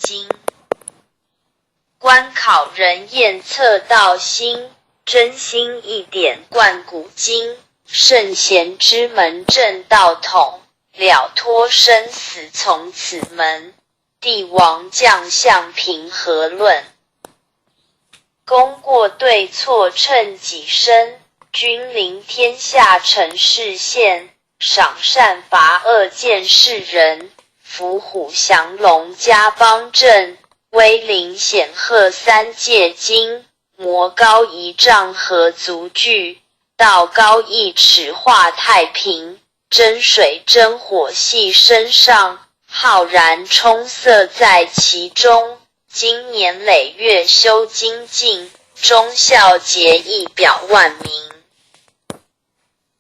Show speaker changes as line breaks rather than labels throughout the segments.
经。观考人验测道心，真心一点贯古今。圣贤之门正道统，了脱生死从此门。帝王将相平和论，功过对错称己身。君临天下成事现，赏善罚恶见世人。伏虎降龙家邦正，威灵显赫三界经。魔高一丈何足惧，道高一尺化太平。真水真火系身上，浩然充塞在其中。经年累月修精进，忠孝节义表万民。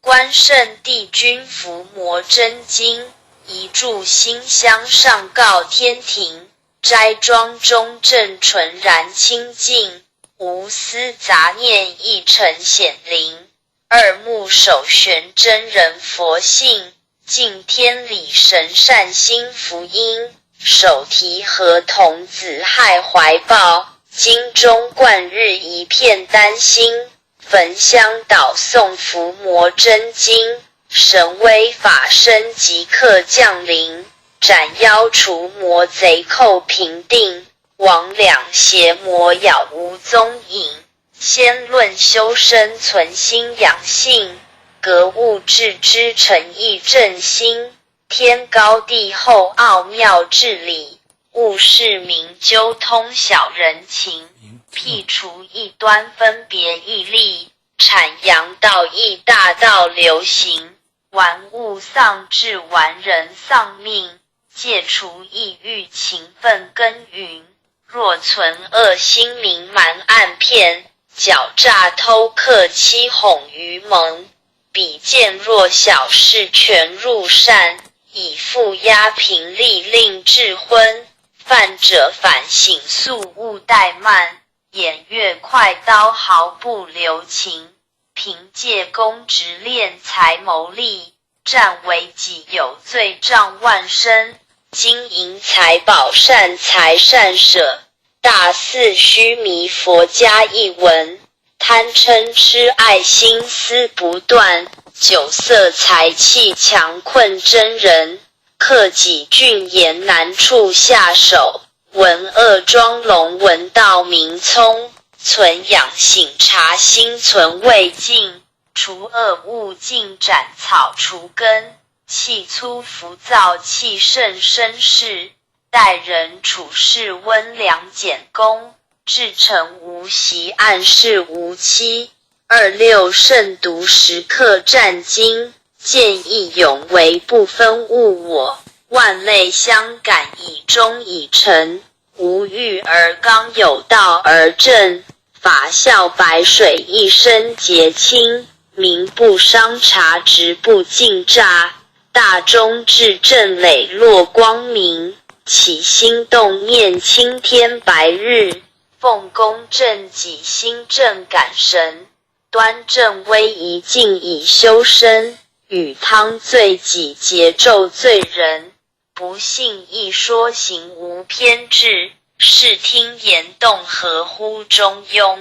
观圣帝君伏魔真经，一炷馨香上告天庭。斋庄中正纯然清净，无私杂念一尘显灵。二目首悬真人佛性，敬天理神善心福音。手提河童子亥怀抱，经中贯日一片丹心。焚香祷诵伏魔真经，神威法身即刻降临。斩妖除魔贼寇平定，魍魉邪魔杳无踪影。先论修身存心养性，格物致知诚意正心。天高地厚奥妙治理，物事明究通晓人情。辟除异端分别义利，阐扬道义大道流行。玩物丧志玩人丧命，戒除意欲勤奋耕耘。若存恶心明瞒暗骗，狡诈偷克欺哄愚蒙。比见弱小事全入善，以富压贫利令智昏。犯者反省速勿怠慢，偃月快刀毫不留情。凭借公职敛财谋利，占为己有罪障万身。金银财宝善财善舍，大肆虚弥佛家一文。贪嗔痴爱心思不断，酒色财气强困真人。克己峻严难处下手，闻恶庄笼闻道明聪。存养醒察心存未尽，除恶务尽斩草除根。气粗浮躁气盛绅士，待人处事温良俭恭。至诚无习暗示无欺，26慎独时刻战经。见义勇为不分物我，万类相感以忠以诚。无欲而刚有道而正，法孝白水一身洁清。民不伤察直不尽诈，大忠至正磊落光明。起心动念青天白日，奉公正己心正感神。端正威仪静以修身，与汤罪己节咒罪人。不信一说行无偏执，视听言动合乎中庸。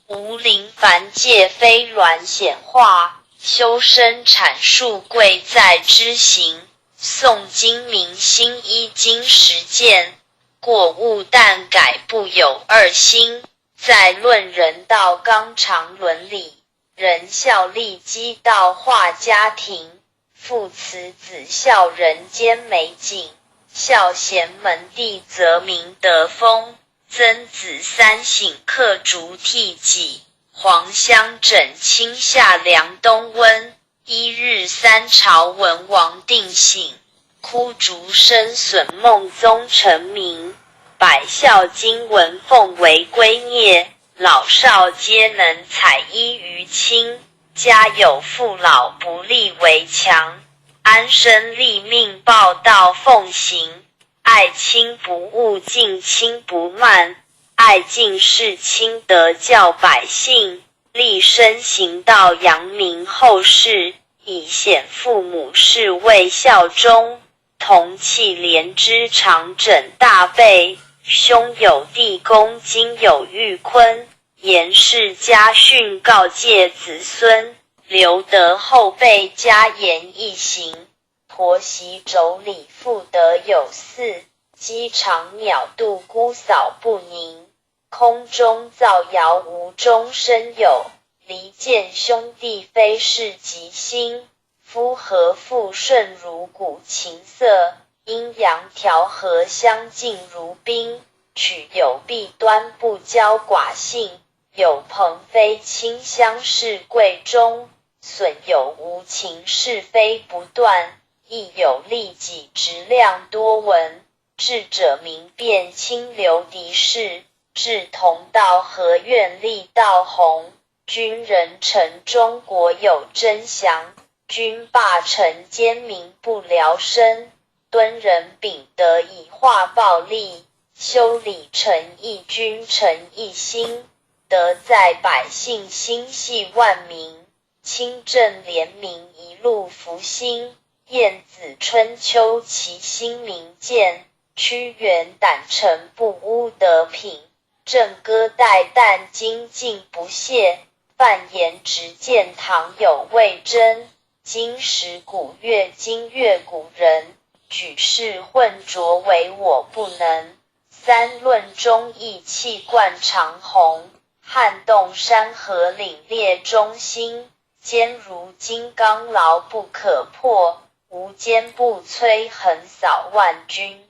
无灵凡界非鸾显化，修身阐述贵在知行。诵经明心依经实践，过误但改不有二心。在论人道纲常伦理，仁孝利基道化家庭。父慈子孝人间美景，孝贤门第则明德风。曾子三省刻竹替己，黄香枕清夏凉冬温。一日三朝文王定省，枯竹生损孟宗成名。百孝经文奉为圭臬，老少皆能采衣于亲。家有父老不立为强，安身立命报道奉行。爱亲不误敬亲不慢，爱敬事亲德教百姓。立身行道扬名后世，以显父母事为效忠。同气连枝长枕大背，兄有地宫，今有玉坤。严氏家训告诫子孙，留得后辈加言一行。婆媳妯娌妇德有四，鸡肠鸟肚姑嫂不宁。空中造谣无中生有，离间兄弟非是吉星。夫和妇顺如鼓琴瑟，阴阳调和相敬如宾。取有弊端不交寡信，有朋非亲相视贵重。损有无情是非不断，亦有利己直量多闻。智者明辨清流敌士，志同道合愿立道弘。君人臣中国有真祥，君霸臣奸民不聊生。敦人秉德以化暴力，修理诚意君臣一心。德在百姓心系万民，清正廉明一路福兴。晏子春秋其心明鉴，屈原胆诚不污德品。郑歌代旦精进不懈，范言直谏唐有魏征。今时古乐今乐古人，举世混浊唯我不能。三论忠义气贯长虹，撼动山河凛冽中心。坚如金刚牢不可破，无坚不摧横扫万军。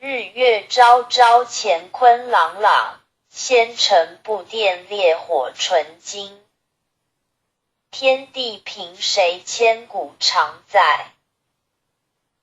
日月昭昭乾坤朗朗，纤尘不电烈火纯金。天地凭谁千古常在，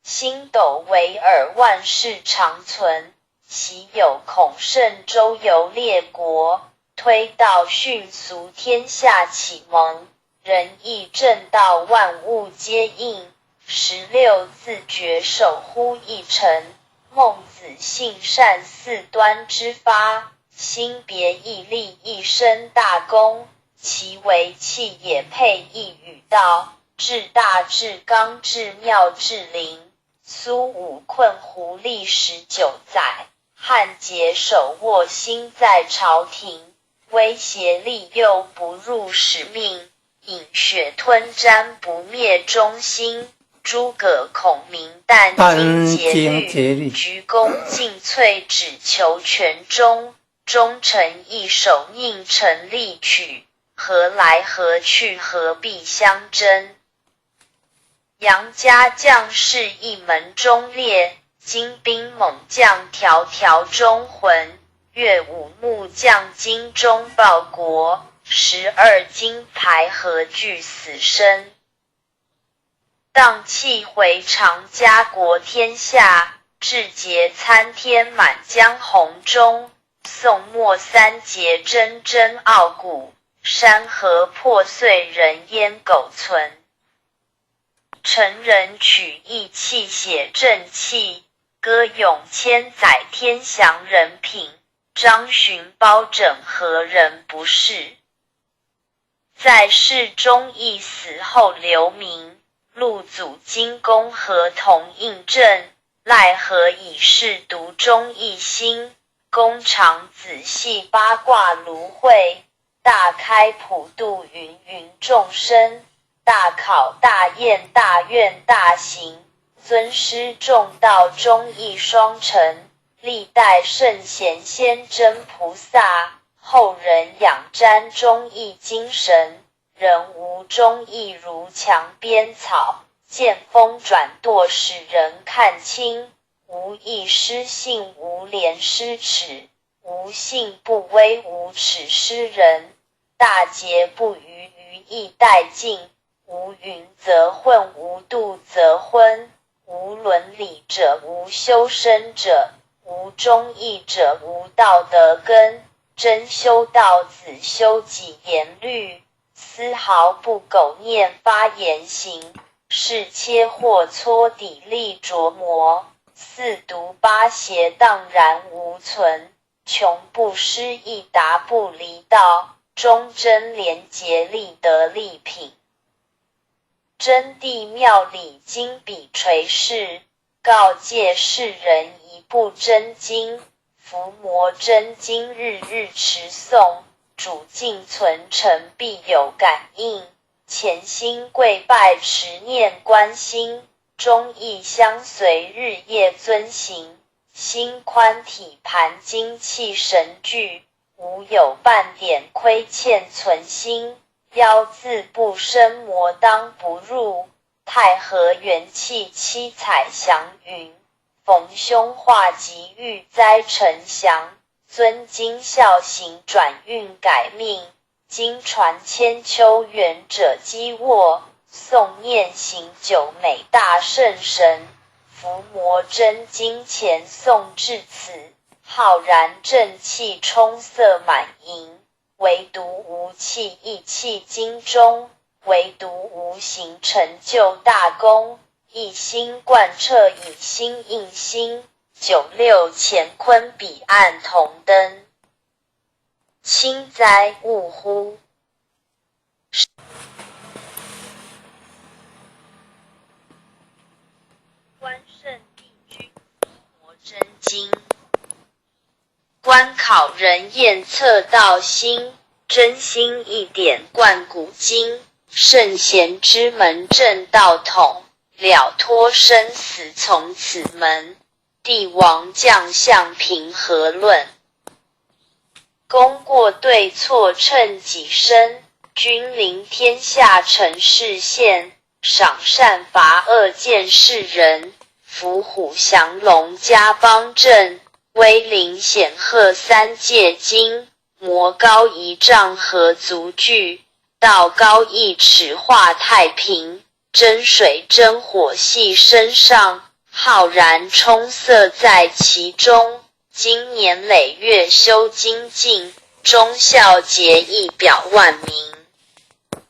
星斗为尔万世长存。岂有孔圣周游列国，推道训俗天下启蒙。仁义正道万物皆应，16字诀守乎一城。孟子信善四端之发，心别毅力一生大功。其为气也配一语道，至大至刚至妙至灵。苏武困胡历19载，汉桀手握心在朝廷。威胁利诱不入使命，饮血吞占不灭忠心。诸葛孔明殚精竭虑，鞠躬尽瘁只求全忠。忠臣义守宁臣力取，何来何去何必相争。杨家将士一门忠烈，精兵猛将条条忠魂。岳武木匠精忠报国，12金牌何惧死生。荡气回肠家国天下，志节参天满江红中。宋末三杰铮铮傲骨，山河破碎人烟苟存。陈人取义气写正气，歌咏千载天祥人品。张巡包拯何人不是？在世忠义，死后留名。陆祖金公何同印证？奈何以世独忠义心？公常仔细八卦芦荟，大开普度芸芸众生。大考大验大愿大行，尊师重道忠义双成。历代圣贤先真菩萨，后人仰瞻忠义精神。人无忠义如墙边草，见风转舵使人看清。无义失信，无廉失耻，无信不威，无耻失人。大节不渝，于义殆尽。无云则混，无度则昏。无伦理者，无修身者。无忠义者，无道德根。真修道子，修己严律，丝毫不苟念发言行。是切或搓砥砺琢磨，四毒八邪荡然无存。穷不失义，达不离道，忠贞廉洁立德立品。真谛妙理经笔垂示，告诫世人一部真经。伏魔真经日日持诵，主敬存诚必有感应。潜心跪拜持念观心，忠义相随日夜遵行。心宽体盘精气神聚，无有半点亏欠存心。妖自不生魔当不入，太和元气七彩祥云。逢凶化吉遇灾成祥，尊经孝行转运改命。经传千秋远者积握，诵念行久美大圣神。伏魔真经前诵至此，浩然正气充塞满盈。唯独无气意气经中，唯独无形成就大功。一心贯彻以心印心，96乾坤彼岸同登。清哉勿乎！观圣帝君佛真经，观考人验测道心，真心一点贯古今。圣贤之门正道统，了脱生死从此门。帝王将相平和论，功过对错称己身。君临天下成事现，赏善罚恶见世人。伏虎降龙家邦正，威灵显赫三界经。魔高一丈何足惧，道高一尺化太平。真水真火系身上，浩然充塞在其中。经年累月修精进，忠孝节义表万民。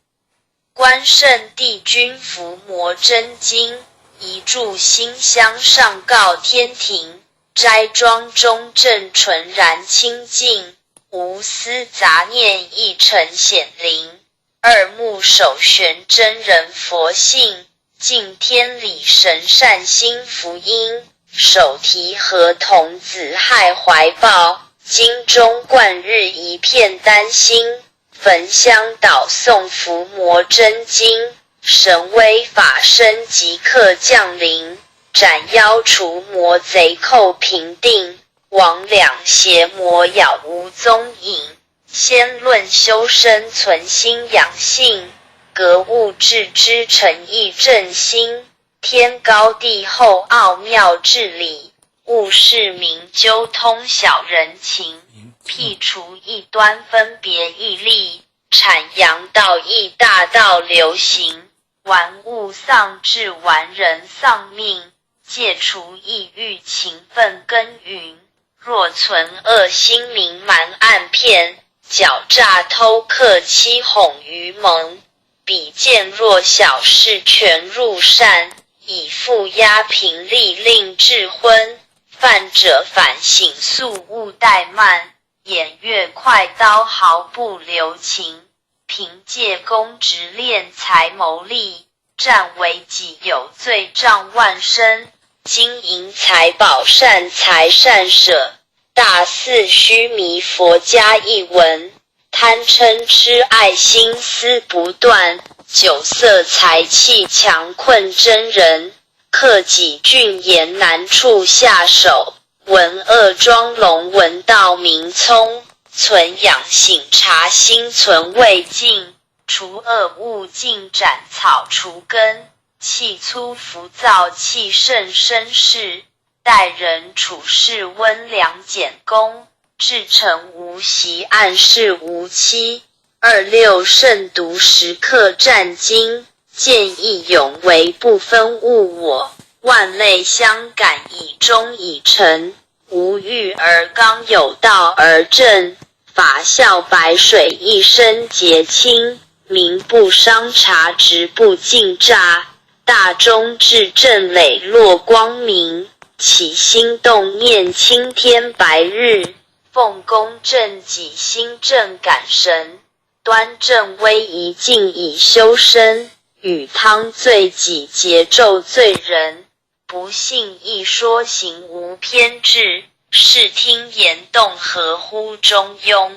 观圣帝君伏魔真经，一炷馨香上告天庭。斋庄中正纯然清净，无私杂念一尘显灵。二目首悬真人佛性，敬天理神善心福音。手提合童子害怀抱，经中贯日一片丹心。焚香祷诵伏魔真经，神威法身即刻降临。斩妖除魔贼寇平定，魍魉邪魔杳无踪影。先论修身存心养性，格物致知诚意正心。天高地厚奥妙治理，务事明究通晓人情。辟除异端分别义利，阐扬道义大道流行。玩物丧志玩人丧命，戒除意欲勤奋耕耘。若存恶心明瞒暗骗，狡诈偷克欺哄愚蒙。比见若小事全入善，以负压平力令智昏。犯者反省速勿怠慢，偃月快刀毫不留情。凭借公职敛财谋利，占为己有罪障万身。金银财宝善财善舍，大肆虚弥佛家一文。贪嗔痴爱心思不断，酒色财气强困真人。克己峻严难处下手，闻恶装聋闻道明聪。存养醒察心存未尽，除恶务尽斩草除根。气粗浮躁气盛生事，待人处事温良俭恭。至诚无习暗示无欺。26慎独时刻战经，见义勇为不分物我。万类相感以忠以诚，无欲而刚有道而正。法孝白水一身洁清，民不伤察直不尽诈。大忠至正磊落光明，起心动念青天白日。奉公正己心正感神，端正威仪静以修身。与汤罪己节纣罪人，不信一说行无偏至，视听言动合乎中庸。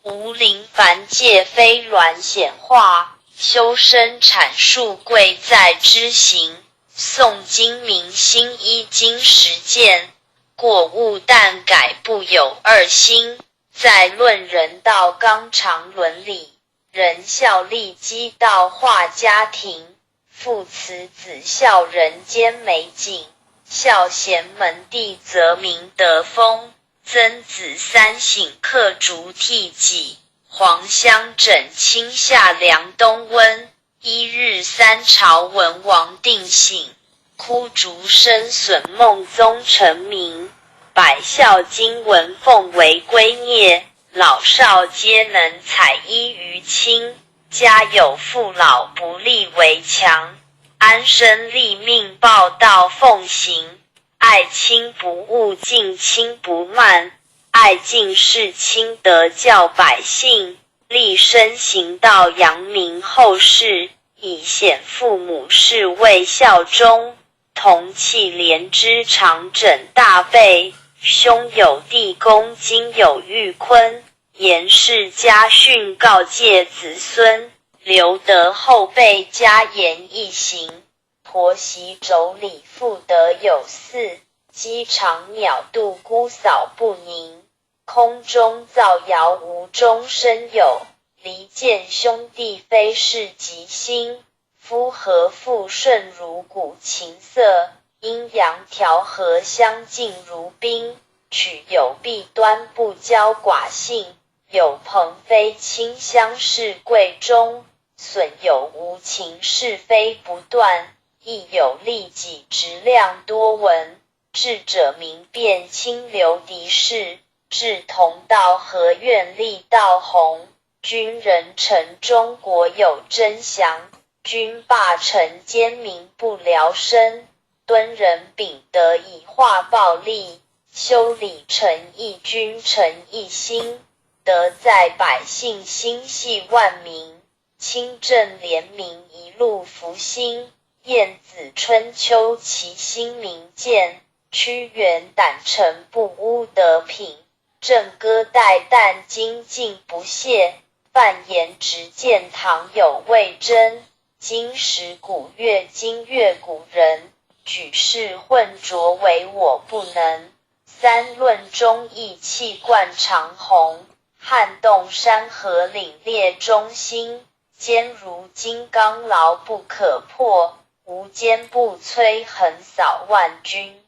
无灵凡界非鸾显化，修身阐述贵在知行。诵经明心依经实践，过误但改不有二心。在论人道纲常伦理，仁孝利基道化家庭，父慈子孝人间美景，孝贤门第则明德风，曾子三省刻竹替己，黄香枕清夏凉冬温，一日三朝文王定省，枯竹生损孟宗成名，百孝经文奉为圭臬，老少皆能采衣于亲，家有父老不立为强，安身立命报道奉行，爱亲不误敬亲不慢，爱敬事亲德教百姓，立身行道扬名后世，以显父母事为孝忠，同气连枝常枕大备，兄有弟恭今有玉坤，严氏家训告诫子孙，留得后辈家言一行，婆媳妯娌妇德有嗣，鸡肠鸟肚姑嫂不宁，空中造谣无中生有，离间兄弟非是吉星，夫和妇顺如鼓琴瑟，阴阳调和相敬如宾，取有弊端不骄寡性，有朋非亲相视贵重，损有无情是非不断，亦有利己直量多闻，智者明辨清流敌视，志同道合愿立道弘，君人臣中国有真祥，君霸臣奸民不聊生，敦人秉德以化暴力，修理诚意君臣一心，德在百姓心系万民，清正廉明一路福兴，晏子春秋其心明鉴，屈原胆诚不污德品，正歌代旦精进不懈，范言直谏唐有魏征，今时古乐今乐古人，举世混浊唯我不能，三论中义气贯长虹，撼动山河凛冽中心，坚如金刚牢不可破，无坚不摧横扫万军。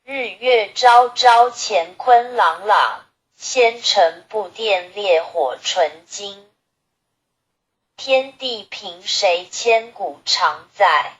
日月昭昭乾坤朗朗，仙尘不电烈火纯金。天地凭谁千古常在，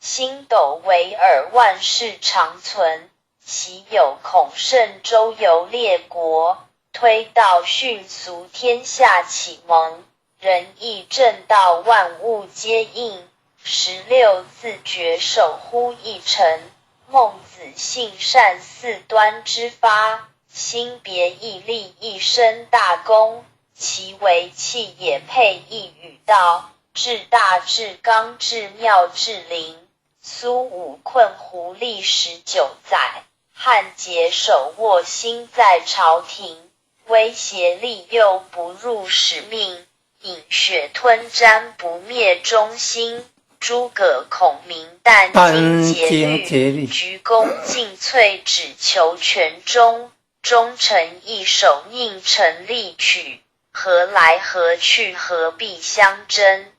星斗为尔万世长存，岂有孔圣周游列国，推道训俗天下启蒙，仁义正道万物皆应，16自觉守乎一尘，孟子性善四端之发，心别义立一身大功，其为气也配一语道，至大至刚至妙至灵，苏武困胡历19载，汉桀手握心在朝廷，威胁利诱不入使命，饮血吞占不灭忠心，诸葛孔明殚精竭虑，鞠躬尽瘁只求权终，忠臣义守宁臣力取，何来何去何必相争。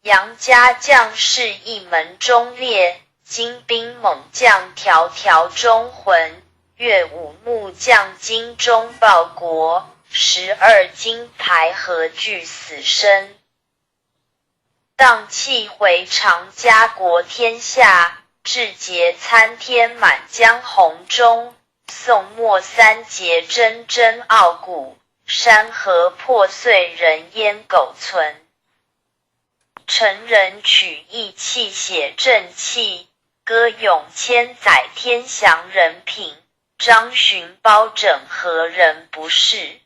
杨家将士一门忠烈，精兵猛将条条忠魂，岳武木匠精忠报国，12金牌何惧死生。荡气回肠家国天下，志节参天满江红中，宋末三杰铮铮傲骨，山河破碎人烟苟存。成人取义气写正气，歌咏千载天祥人品，张巡包拯何人不是。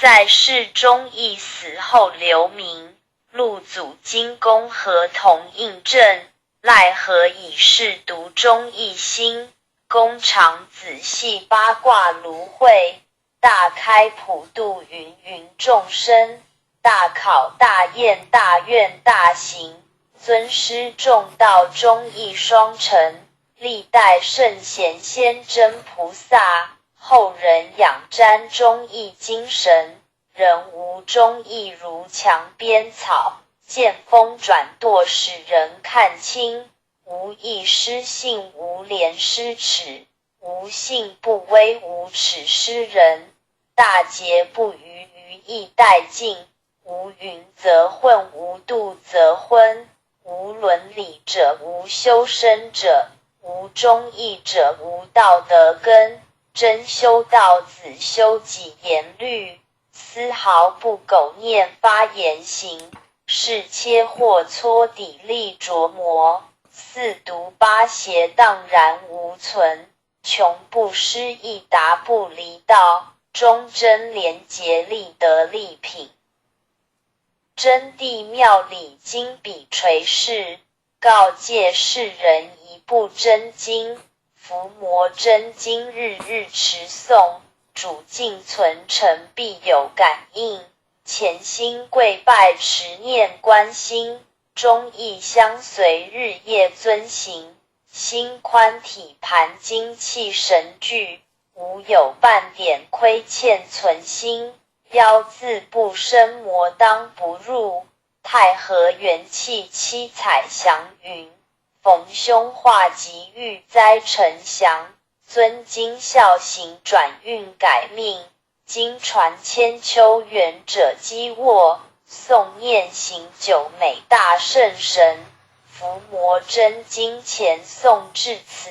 在世忠义死后留名，陆祖今公合同印证，赖何以是独忠义心？公常仔细八卦芦荟，大开普度芸芸众生，大考大验大愿大行，尊师重道忠义双成，历代圣贤先真菩萨，后人仰瞻忠义精神，人无忠义如墙边草，见风转舵使人看清，无义失信无廉失耻，无信不威无耻失人，大节不渝于义殆尽，无云则混无度则昏，无伦理者无修身者，无忠义者无道德根，真修道子修己言律，丝毫不苟念发言行，是切或搓砥砺琢磨，四毒八邪荡然无存，穷不失义达不离道，忠贞廉洁立德立品。真谛妙理经笔垂示，告诫世人一部真经，伏魔真经日日持诵，主敬存诚必有感应，潜心跪拜持念观心，忠义相随日夜遵行，心宽体盘精气神聚，无有半点亏欠存心，妖字不生魔当不入，太和元气七彩祥云，逢凶化吉遇灾呈祥，尊经孝行转运改命，经传千秋远者积卧，诵念行久美大圣神，伏魔真经前诵至此，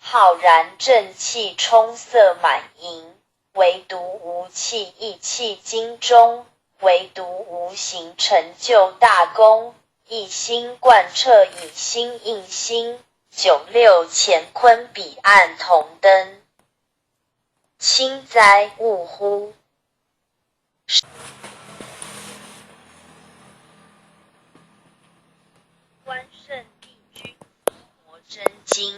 浩然正气充塞满盈，唯独无气意气经中，唯独无形成就大功，一心贯彻以心印心，96乾坤彼岸同登，清哉勿乎！观圣帝君佛真经，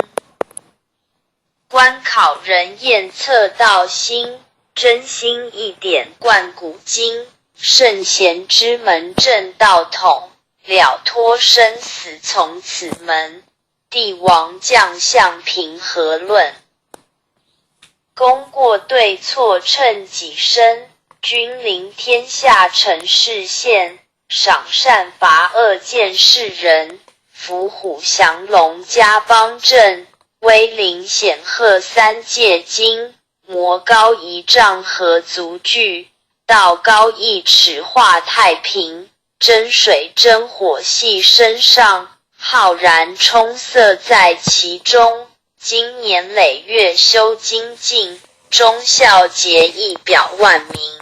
观考人验测道心，真心一点贯古今，圣贤之门正道统，了脱生死从此门，帝王将相平和论，功过对错称己身，君临天下成事现，赏善罚恶见世人，伏虎降龙家邦正，威灵显赫三界经，魔高一丈何足惧，道高一尺化太平，真水真火系身上，浩然充塞在其中，经年累月修精进，忠孝节义表万民。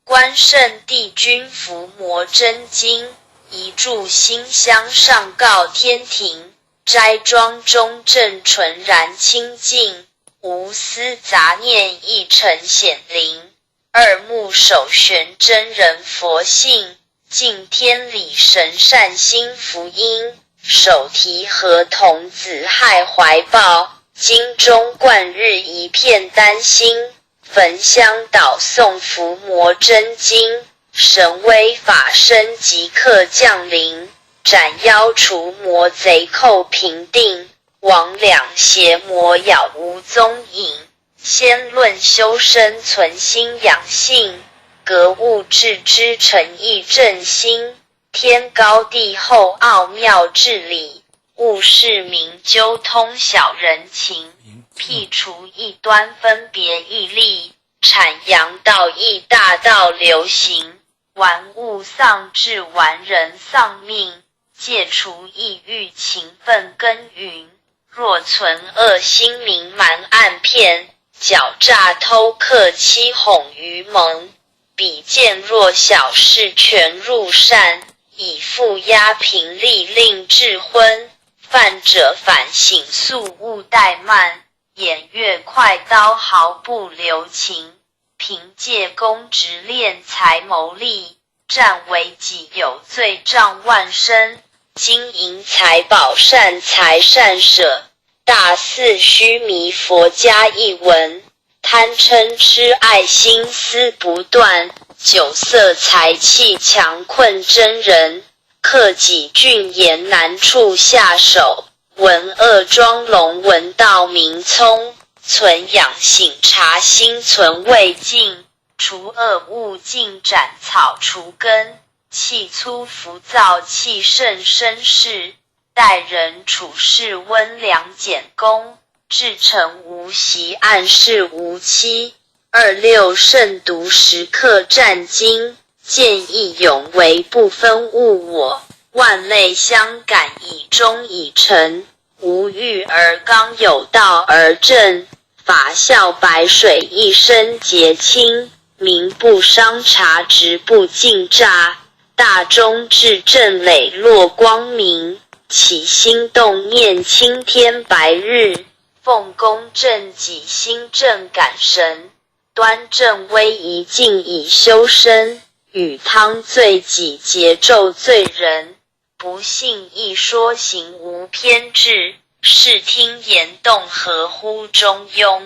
观圣帝君伏魔真经，一炷馨香上告天庭，斋庄中正纯然清净，无私杂念一尘显灵，二目首悬真人佛性，敬天理神善心福音，手提合童子亥怀抱，经中贯日一片丹心，焚香祷诵伏魔真经，神威法身即刻降临，斩妖除魔贼寇平定，魍魉邪魔杳无踪影，先论修身存心养性，格物致知诚意正心，天高地厚奥妙治理，务事明究通晓人情，辟除异端分别义利，阐扬道义大道流行，玩物丧志玩人丧命，戒除意欲勤奋耕耘，若存恶心明瞒暗骗，狡诈偷克欺哄愚蒙，比见弱小事全入善，以负压平力令智昏，犯者反省速勿怠慢，偃月快刀毫不留情，凭借公职敛财谋利，占为己有罪障万生。金银财宝善财善舍，大肆虚弥佛家一文。贪嗔痴爱心思不断，酒色财气强困真人。克己峻严难处下手，闻恶庄笼闻道明聪。存养醒察心存未尽，除恶务尽斩草除根。气粗浮躁气盛生事，待人处事温良俭恭。至诚无习暗示无欺，26慎独时刻战经。见义勇为不分物我，万类相感以忠以诚。无欲而刚有道而正，法孝白水一身洁清。民不伤察直不尽诈，大忠至正磊落光明。起心动念青天白日，奉公正己心正感神。端正威仪静以修身，与汤罪己节咒罪人。不信亦说行无偏执，视听言动合乎中庸。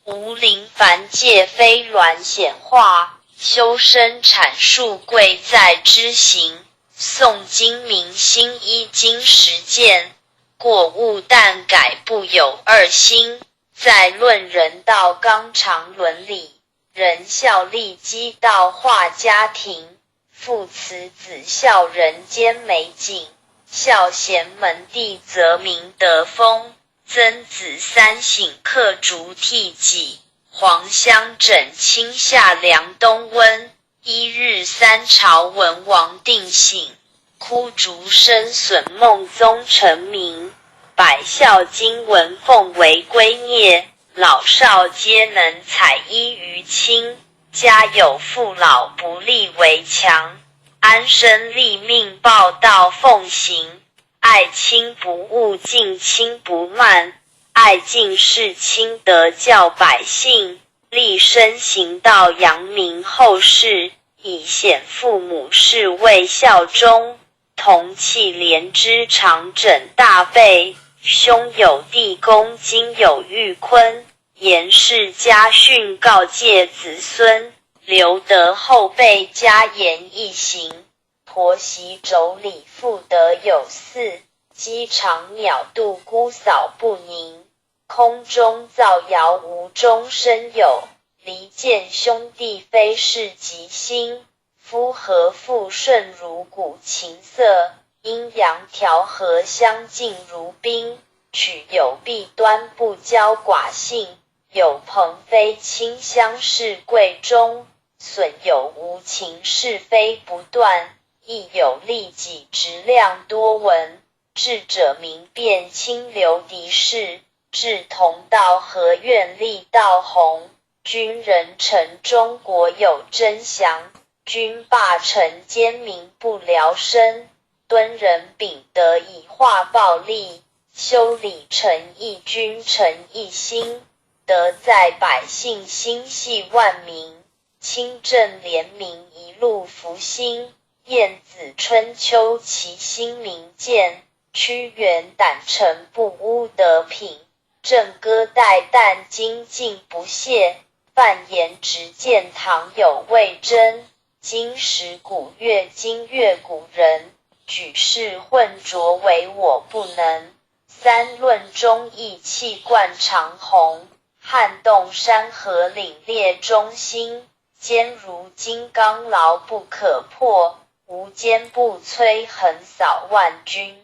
无临凡界非鸾显化，修身阐述贵在知行。诵经明心依经实践，过误但改不有二心。在论人道纲常伦理，仁孝利基道化家庭。父慈子孝人间美景，孝贤门第则明德风。曾子三省刻竹替己，黄香枕清夏凉冬温。一日三朝文王定省，枯竹生损孟宗成名。百孝经文奉为圭臬，老少皆能采衣于亲。家有父老不立为强，安身立命报道奉行。爱亲不误敬亲不慢，爱敬事亲德教百姓。立身行道扬名后世，以显父母事为孝忠。同气连枝常枕大备，兄有弟恭今有玉坤。严氏家训告诫子孙，留得后辈家言一行。婆媳妯娌妇德有嗣，鸡肠鸟肚姑嫂不宁。空中造谣无中生有，离间兄弟非是吉星。夫和妇顺如鼓琴瑟，阴阳调和相敬如宾。取有弊端不骄寡性，有朋非亲相视贵重。损有无情是非不断，亦有利己直量多闻。智者明辨清流敌视，志同道合愿力道弘。君人臣中国有真祥，君霸臣奸民不聊生。敦人秉德以化暴力，修理诚意君臣一心。德在百姓心系万民，清正廉明一路福星。晏子春秋其心明鉴，屈原胆诚不污德品。郑歌代旦精进不懈，范言直谏唐有魏征。今时古乐今乐古人，举世混浊唯我不能。三论忠义气贯长虹，撼动山河凛冽忠心。坚如金刚牢不可破，无坚不摧横扫万军。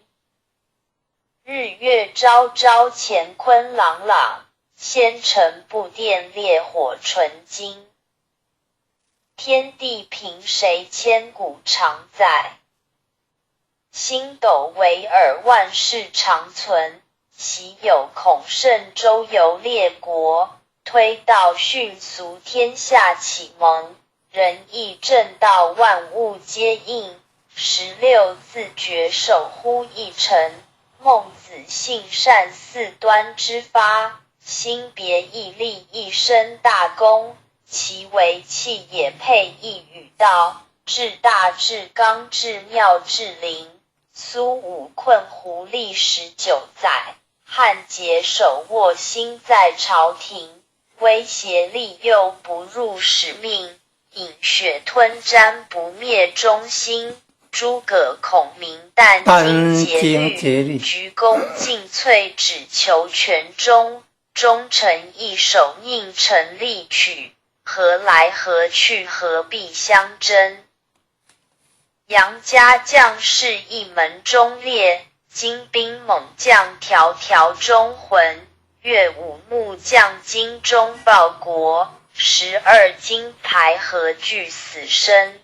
日月昭昭乾坤朗朗，仙尘不电烈火纯金。天地凭谁千古常在，星斗为尔万世长存。昔有孔圣周游列国，推道训俗天下启蒙。仁义正道万物皆应，16自觉守乎一城。孟子信善四端之发，心别义立一身大功，其为气也配一语道：至大至刚至妙至灵。苏武困胡历19载，汉节手握心在朝廷，威胁利诱不入使命，饮血吞占不灭忠心。诸葛孔明但经竭虑，鞠躬尽瘁只求全忠。忠臣一手宁臣力取，何来何去何必相争？杨家将士一门忠烈，精兵猛将条条忠魂。岳武木匠精忠报国，12金牌何惧死生？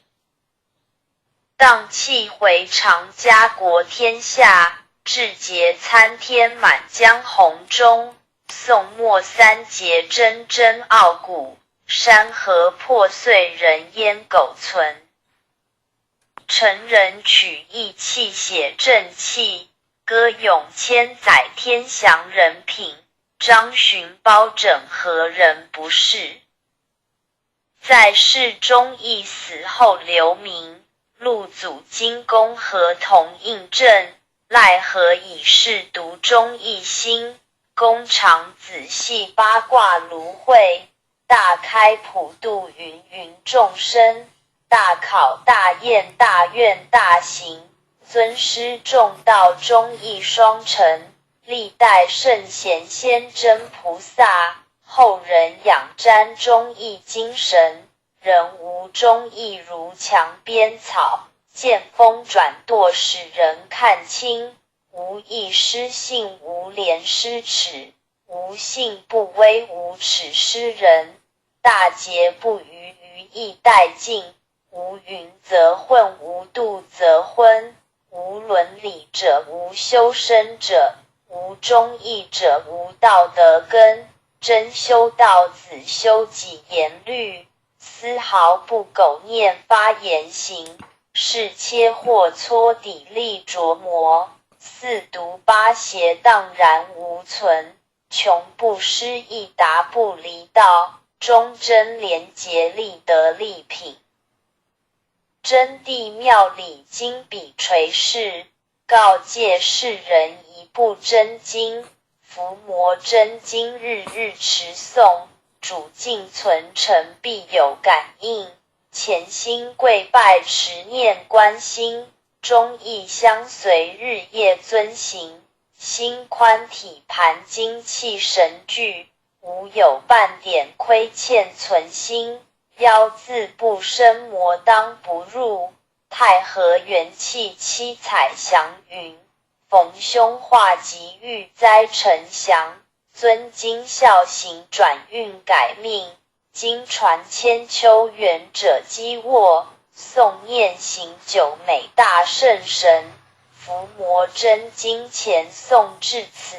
荡气回肠家国天下，志节参天满江红中。宋末三杰铮铮傲骨，山河破碎人烟苟存。陈人取义气写正气，歌咏千载天祥人品。张巡包拯何人不是？在世忠义，死后留名。陆祖金功何同印证？奈何已是独忠义心？公常仔细八卦芦荟，大开普度芸芸众生。大考大验大愿大行，尊师重道忠义双成。历代圣贤先真菩萨，后人仰瞻忠义精神。人无忠义如墙边草，见风转舵使人看清。无义失信，无廉失耻，无信不威，无耻失人。大节不渝，于义殆尽。无云则混，无度则昏。无伦理者，无修身者；无忠义者，无道德根。真修道子，修己严律，丝毫不苟念发言行。是切或搓砥砺琢磨，四毒八邪荡然无存。穷不失义，达不离道，忠贞廉洁，立德立品。真谛妙理经笔垂示，告诫世人一部真经。伏魔真经日日持诵，主敬存诚必有感应。潜心跪拜持念观心，忠义相随日夜遵行。心宽体盘精气神聚，无有半点亏欠存心。妖自不生，魔当不入。太和元气七彩祥云，逢凶化吉，遇灾呈祥。遵经孝行，转运改命。经传千秋，远者积握。诵念行久，美大圣神。伏魔真经前诵至此，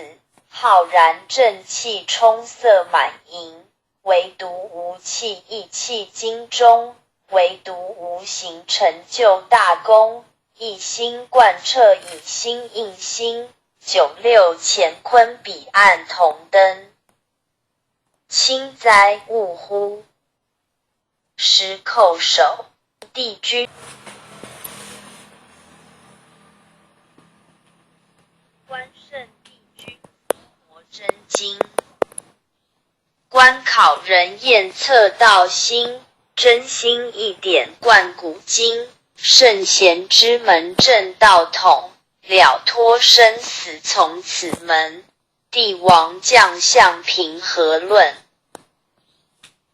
浩然正气充塞满盈。唯独无气，意气精中；唯独无形，成就大功。一心贯彻，以心印心。96乾坤彼岸同登。清哉勿乎！师叩首。帝君观圣帝君佛真经。观考人验测道心，真心一点贯古今。圣贤之门正道统，了脱生死从此门。帝王将相平和论，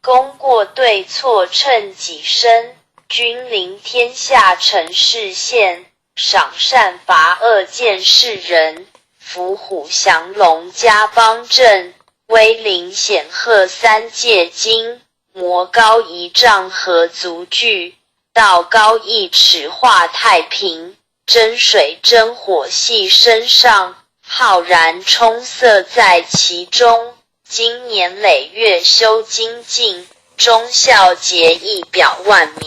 功过对错称己身。君临天下成事宪，赏善罚恶见世人。伏虎降龙家邦正，威灵显赫三界经。魔高一丈何足惧，道高一尺化太平。真水真火系身上，浩然充塞在其中。经年累月修精进，忠孝节义表万民。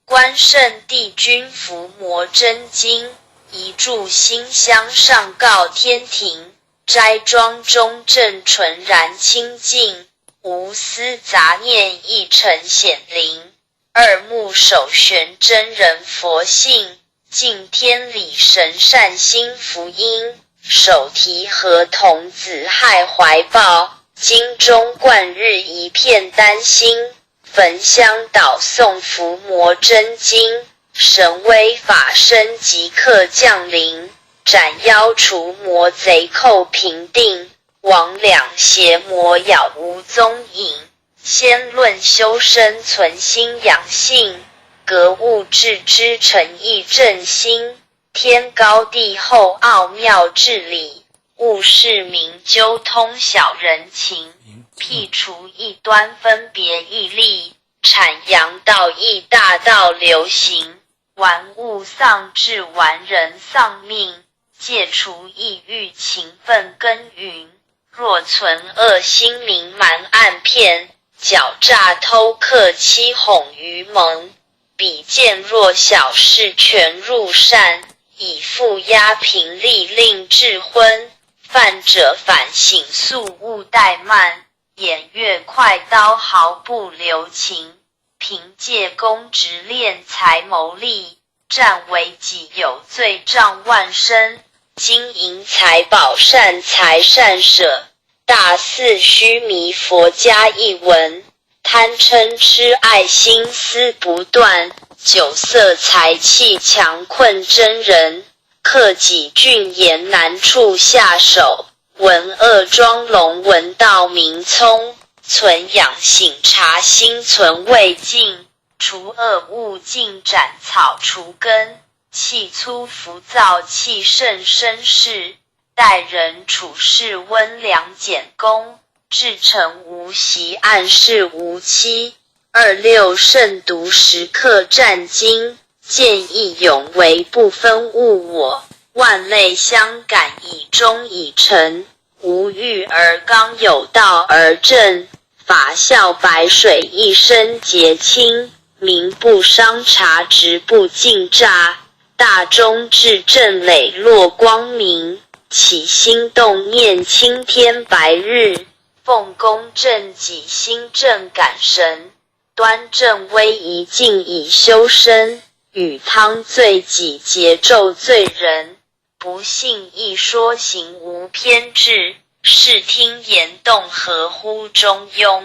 观圣帝君伏魔真经，一炷馨香上告天庭。斋庄中正纯然清净，无私杂念一尘显灵。二目首悬真人佛性，敬天理神善心福音。手提合童子害怀抱，经中贯日一片丹心。焚香导诵伏魔真经，神威法身即刻降临。斩妖除魔贼寇平定，亡两邪魔杳无踪影。先论修身存心养性，格物致知诚意正心。天高地厚奥妙治理，务事明究通晓人情。辟除异端分别义利，阐扬道义大道流行。玩物丧志玩人丧命，戒除意欲勤奋耕耘。若存恶心明瞒暗骗，狡诈偷克欺哄愚蒙。比见若小事全入善，以负压平力令智昏。犯者反省速勿怠慢，偃月快刀毫不留情。凭借公职敛财谋利，占为己有罪障万身。金银财宝善财善舍，大肆虚弥佛家一文。贪嗔痴爱心思不断，酒色财气强困真人。克己峻严难处下手，闻恶装聋闻道明聪。存养醒察心存未尽，除恶务尽斩草除根。气粗浮躁气盛绅士，待人处事温良俭恭。至诚无习暗示无欺。26慎独时刻战经，见义勇为不分物我。万类相感以忠以诚，无欲而刚有道而正。法孝白水一身洁清，民不伤察直不尽诈。大忠至正磊落光明，起心动念青天白日。奉公正己心正感神，端正威仪静以修身。与汤罪己节咒罪人，不信一说行无偏执。视听言动合乎中庸，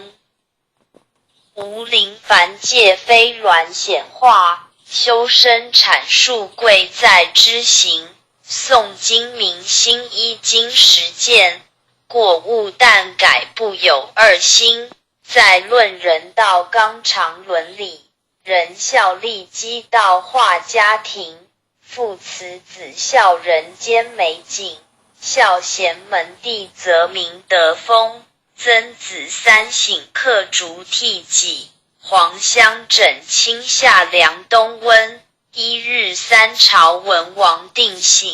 无灵凡界非鸾显化。修身阐述贵在知行，诵经明心依经实践。过误但改不有二心，在论人道纲常伦理。仁孝立基道化家庭，父慈子孝人间美景。孝贤门第则明德风，曾子三省刻竹替己。黄香枕清夏凉冬温，一日三朝文王定省。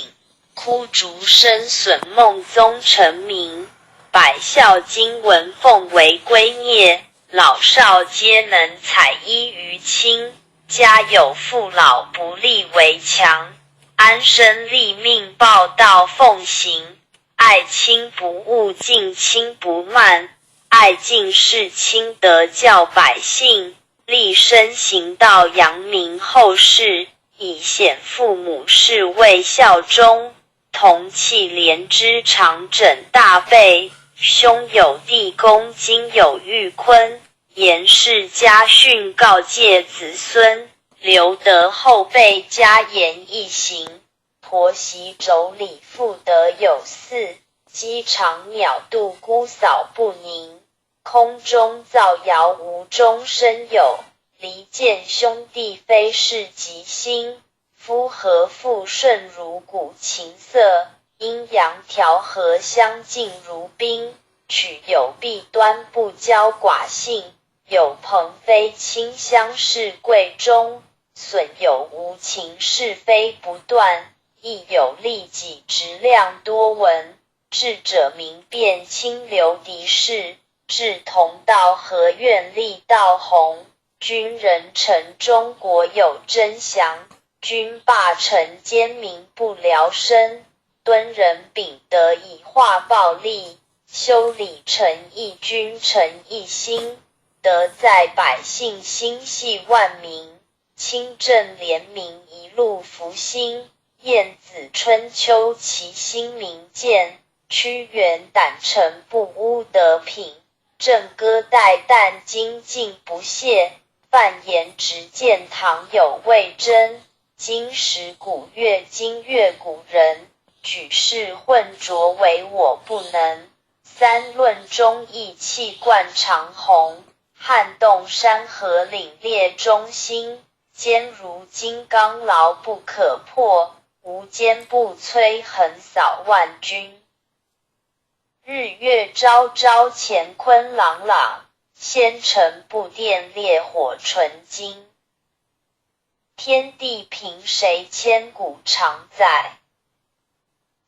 枯竹深损梦宗成名，百孝经文奉为圭臬。老少皆能采衣于亲，家有父老不立为强。安身立命报道奉行，爱亲不误敬亲不慢。爱敬事亲德教百姓，立身行道扬名后世。以显父母事为孝忠，同气连枝常枕大备。兄有弟恭今有玉坤，严氏家训告诫子孙。留得后辈家言一行，婆媳妯娌妇德有嗣。鸡肠鸟肚姑嫂不宁，空中造谣无中生有。离间兄弟非是吉星，夫和妇顺如鼓琴瑟。阴阳调和相敬如宾，取有弊端不骄寡性。有朋非亲相视贵重，损有无情是非不断。亦有利己直量多闻，智者明辨清流敌视。志同道合愿立道弘，君人臣中国有真祥。君霸臣奸民不聊生，敦仁秉德以化暴力，修理诚意君诚一心，德在百姓心系万民，清正廉明一路福兴。晏子春秋其心明鉴，屈原胆诚不污德品，郑歌代旦精进不懈，范言直谏唐有魏征，今时古乐今乐古人，举世混浊唯我不能。三论忠义气贯长虹，撼动山河凛冽忠心，坚如金刚牢不可破，无坚不摧横扫万军。日月昭昭乾坤朗朗，纤尘不电烈火纯金。天地凭谁千古常在，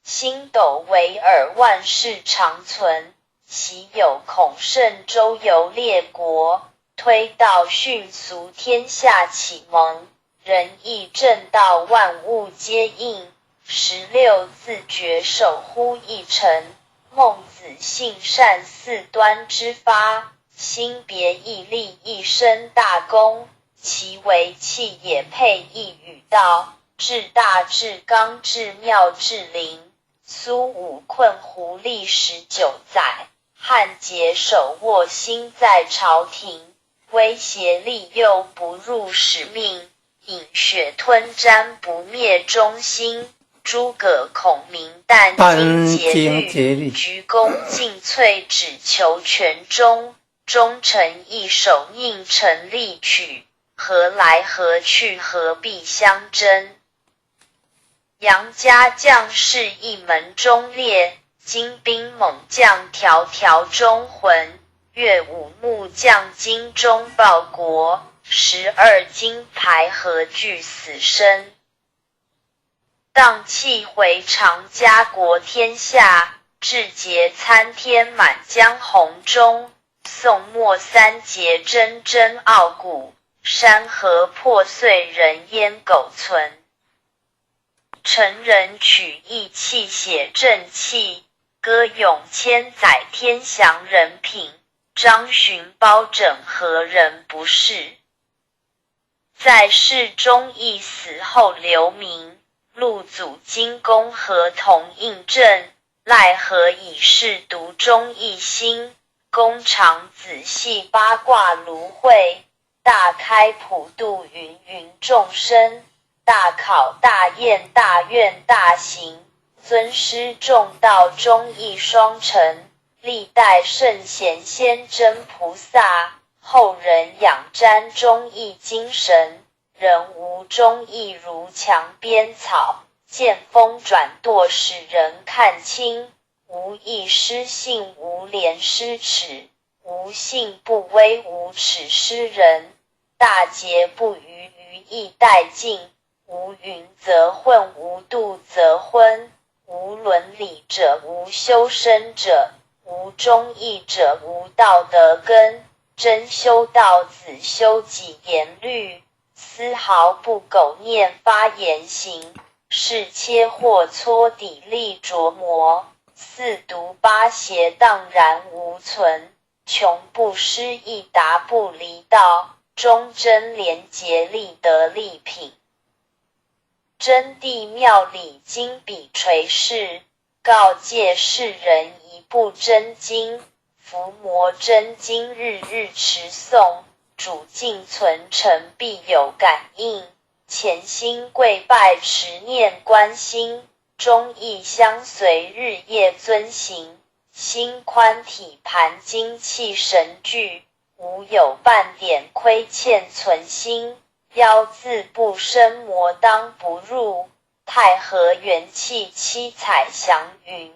星斗惟尔万世长存。岂有孔圣周游列国，推道训俗天下启蒙。仁义正道万物皆应，16字诀守乎一城。孟子性善四端之发，心别毅力一生大功。其为气也配一语道，至大至刚至妙至灵。苏武困胡历19载，汉桀手握心在朝廷，威胁利诱不入使命，饮血吞占不灭忠心。诸葛孔明殚精竭虑，鞠躬尽瘁只求全忠。忠臣义守宁臣力取，何来何去何必相争。杨家将士一门忠烈，精兵猛将条条忠魂。岳武木匠精忠报国，12金牌何惧死生。荡气回肠家国天下，志节参天满江红中。宋末三杰铮铮傲骨，山河破碎人烟苟存。成人取义气写正气，歌咏千载天祥人品。张巡包拯何人不是？在世忠义，死后留名。陆祖金公何同印证？奈何以是独忠一心？公常仔细八卦芦荟，大开普度芸芸众生。大考大验大愿大行，尊师重道忠义双成。历代圣贤先真菩萨，后人仰瞻忠义精神。人无忠义如墙边草，见风转舵使人看清。无义失信，无廉失耻，无信不威，无耻失人。大节不渝，于义殆尽。无云则混，无度则昏。无伦理者，无修身者；无忠义者，无道德根。真修道子，修己严律，丝毫不苟念发言行。是切或搓砥砺琢磨，四毒八邪荡然无存。穷不失义，达不离道，忠贞廉洁，立德立品。真谛妙理经笔垂示，告诫世人一部真经。伏魔真经日日持诵，主敬存诚必有感应。潜心跪拜持念观心，忠义相随日夜遵行。心宽体盘精气神聚，无有半点亏欠存心。妖字不生魔当不入，太和元气七彩祥云。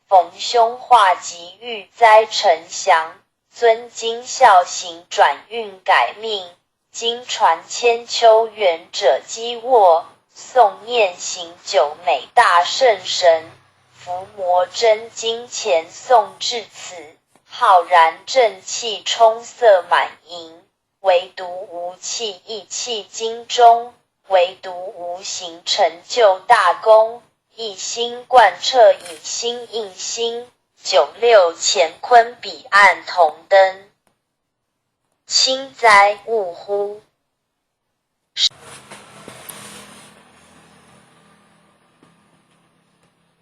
逢凶化吉遇灾呈祥，遵经孝行转运改命。经传千秋远者积卧，诵念行久美大圣神。伏魔真经前诵至此，浩然正气充塞满盈。唯独无气意气精中，唯独无形成就大功。一心贯彻以心印心，96乾坤彼岸同灯。清哉勿乎！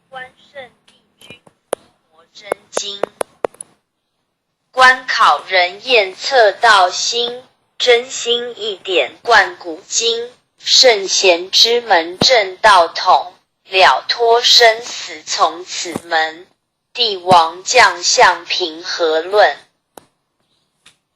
关圣帝君摩真经，观考人验测道心，真心一点贯古今。圣贤之门正道统，了脱生死从此门。帝王将相平和论，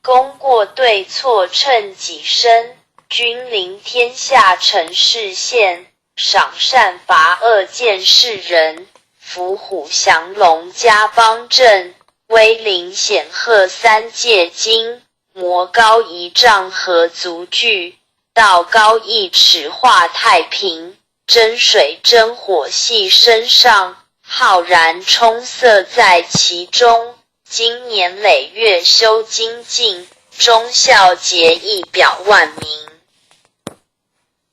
功过对错称己身。君临天下成事宪，赏善罚恶见世人。伏虎降龙家邦正，威灵显赫三界经。魔高一丈何足惧，道高一尺化太平。真水真火系身上，浩然充塞在其中。经年累月修精进，忠孝节义表万民。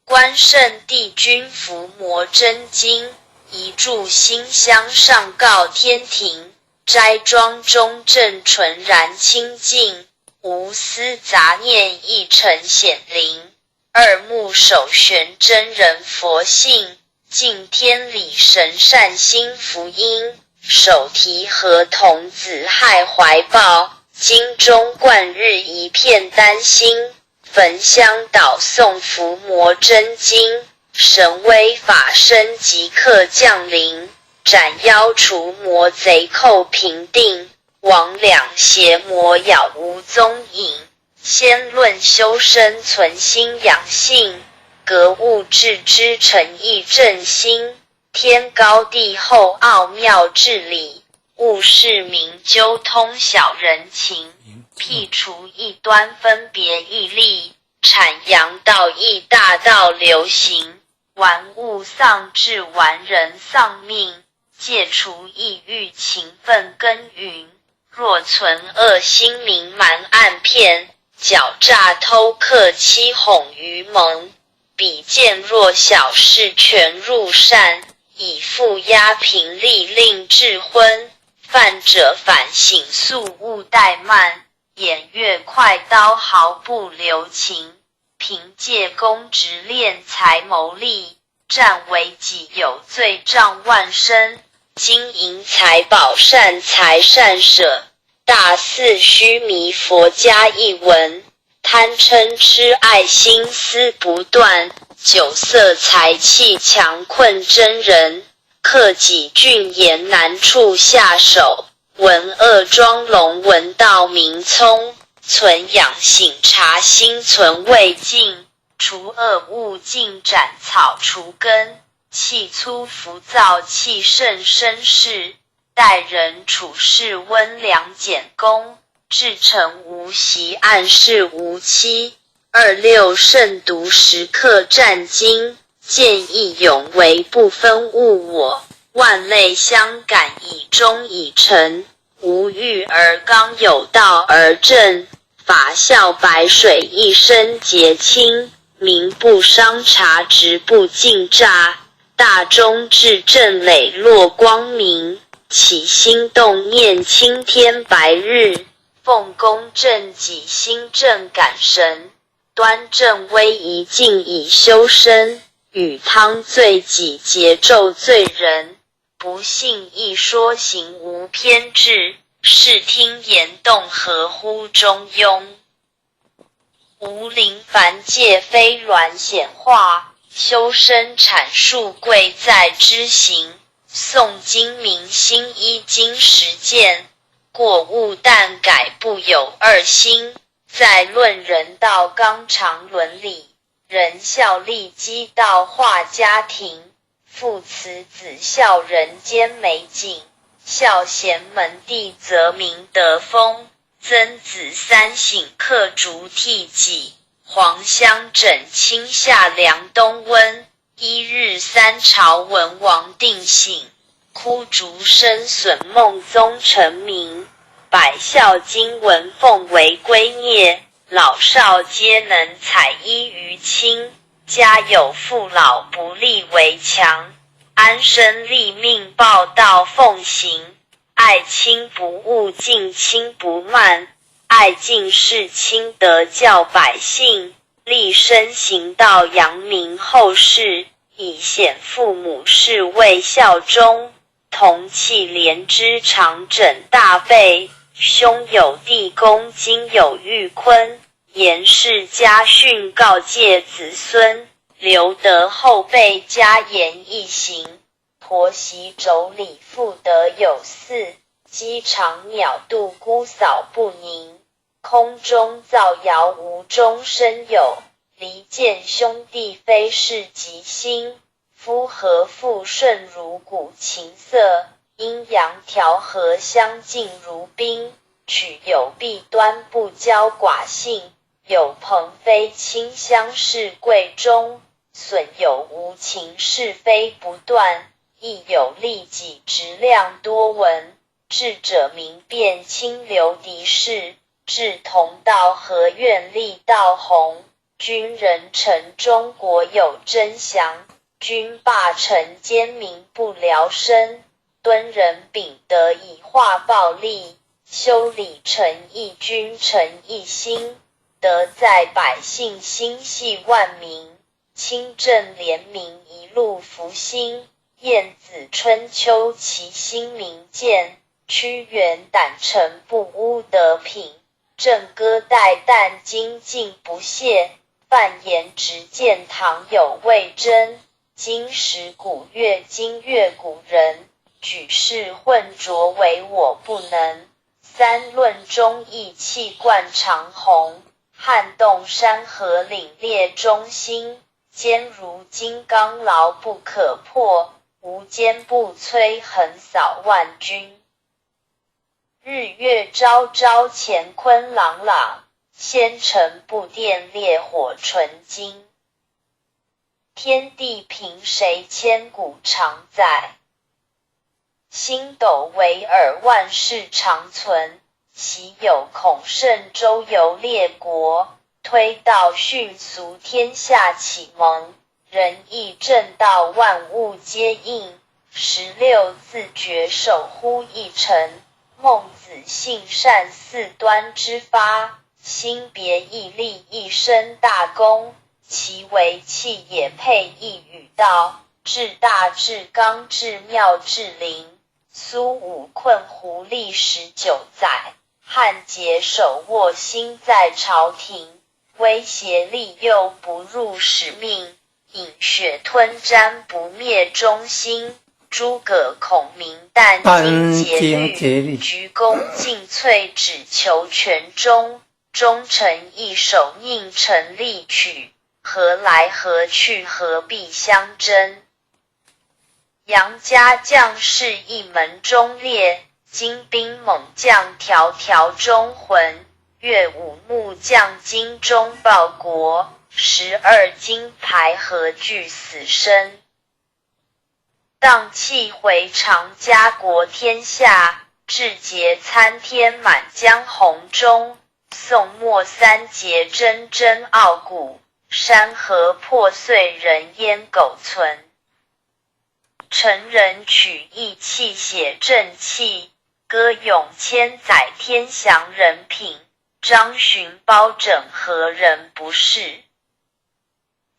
观圣帝君伏魔真经，一炷馨香上告天庭。斋庄中正纯然清净，无私杂念一尘显灵。二目首悬真人佛性，敬天理神善心福音。手提河童子亥怀抱，经中贯日一片丹心。焚香祷诵伏魔真经，神威法身即刻降临。斩妖除魔贼寇平定，魍魉邪魔杳无踪影。先论修身存心养性，格物致知诚意正心。天高地厚奥妙治理，物事明究通晓人情。辟除异端分别义利，阐扬道义大道流行。玩物丧志玩人丧命，戒除意欲勤奋耕耘。若存恶心明瞒暗骗，狡诈偷克欺哄愚蒙。比见若小事全入善，以负压平力令智昏。犯者反省速勿怠慢，偃月快刀毫不留情。凭借公职敛财谋利，占为己有罪障万身。金银财宝善财善舍，大肆虚弥佛家一文。贪嗔痴爱心思不断，酒色财气强困真人。克己峻严难处下手，闻恶装聋闻道明聪。存养醒察心存未尽，除恶务尽斩草除根。气粗浮躁气盛绅士，待人处事温良俭恭。至诚无习暗示无欺，26慎独时刻战经。见义勇为不分物我，万类相感以忠以诚。无欲而刚有道而正，法孝白水一身洁清。民不伤察直不尽诈，大忠至正磊落光明。起心动念青天白日，奉公正己心正感神。端正威仪静以修身，与汤罪己节咒罪人。不信一说行无偏执，视听言动合乎中庸。无灵凡界非鸾显化，修身阐述贵在知行。诵经明心依经实践，过误但改不有二心。在论人道纲常伦理，仁孝利基道化家庭。父慈子孝人间美景，孝贤门第则明德风。曾子三省刻竹替己，黄香枕清夏凉冬温。一日三朝文王定省，枯竹深损孟宗成名。百孝经文奉为圭臬，老少皆能采衣于亲。家有父老不立为强，安身立命，报道奉行，爱亲不误，敬亲不慢，爱敬事亲德教百姓，立身行道，扬名后世，以显父母事为效忠，同气连枝，常枕大备，兄有弟恭，今有玉坤，严氏家训，告诫子孙，留得后辈加言一行。婆媳妯娌妇德有四，鸡肠鸟肚姑嫂不宁，空中造谣无中生有，离间兄弟非是吉星，夫和妇顺如鼓琴瑟，阴阳调和相敬如宾，取有弊端不骄寡性，有朋非亲相视贵重，损有无情是非不断，亦有利己直量多闻，智者明辨清流敌视，志同道合愿力道弘，君人臣中国有真祥，君霸臣奸民不聊生，敦人秉德以化暴力，修理诚意君诚一心，德在百姓心系万民，清正廉明一路福兴，晏子春秋其心明鉴，屈原胆诚不污德品，正歌代旦精进不懈，范言直谏唐有魏征，今时古乐今乐古人，举世混浊唯我不能，三论忠义气贯长虹，撼动山河凛冽中心，坚如金刚牢不可破，无坚不摧横扫万军。日月昭昭乾坤朗朗，仙尘不电烈火纯金。天地凭谁千古常在，星斗为尔万世长存，昔有孔圣周游列国，推道训俗天下启蒙，仁义正道万物皆应，16字诀守乎一尘，孟子性善四端之发，心别义立一身大功，其为气也配一语道，至大至刚至妙至灵，苏武困胡历19载，汉桀手握心在朝廷，威胁利诱不入使命，饮血吞占不灭忠心，诸葛孔明殚精竭虑，鞠躬尽瘁只求全忠，忠臣义守宁臣力取，何来何去何必相争。杨家将士一门忠烈，精兵猛将条条忠魂，岳武木匠精忠报国，12金牌何惧死生。荡气回肠家国天下，志节参天满江红中，宋末三杰铮铮傲骨，山河破碎人烟苟存。成人取义气写正气，歌咏千载天祥人品，张巡包拯何人不是？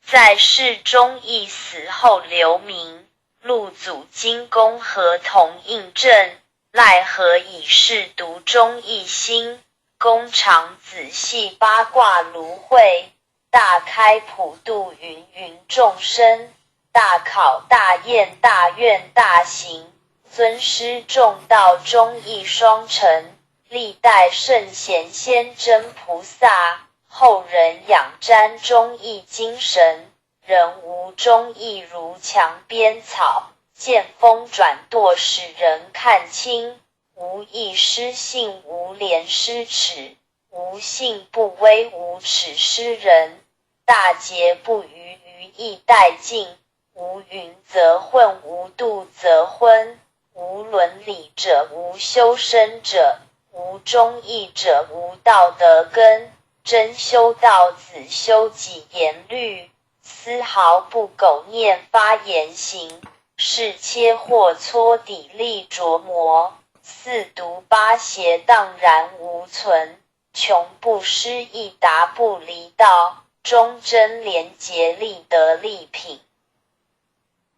在世忠义，死后留名，陆祖金公何同印证，奈何已是独忠一心，公常仔细八卦芦荟，大开普度芸芸众生，大考大验大愿大行，尊师重道忠义双成，历代圣贤先真菩萨，后人仰瞻忠义精神，人无忠义如墙边草，见风转舵使人看清，无义失信无廉失耻，无信不威无耻失人，大节不渝于义殆尽，无云则混无度则昏，无伦理者无修身者，无忠义者无道德根，真修道子修己言律，丝毫不苟念发言行，是切或搓砥砺琢磨，四读八邪荡然无存，穷不失意达不离道，忠贞廉洁立德立品。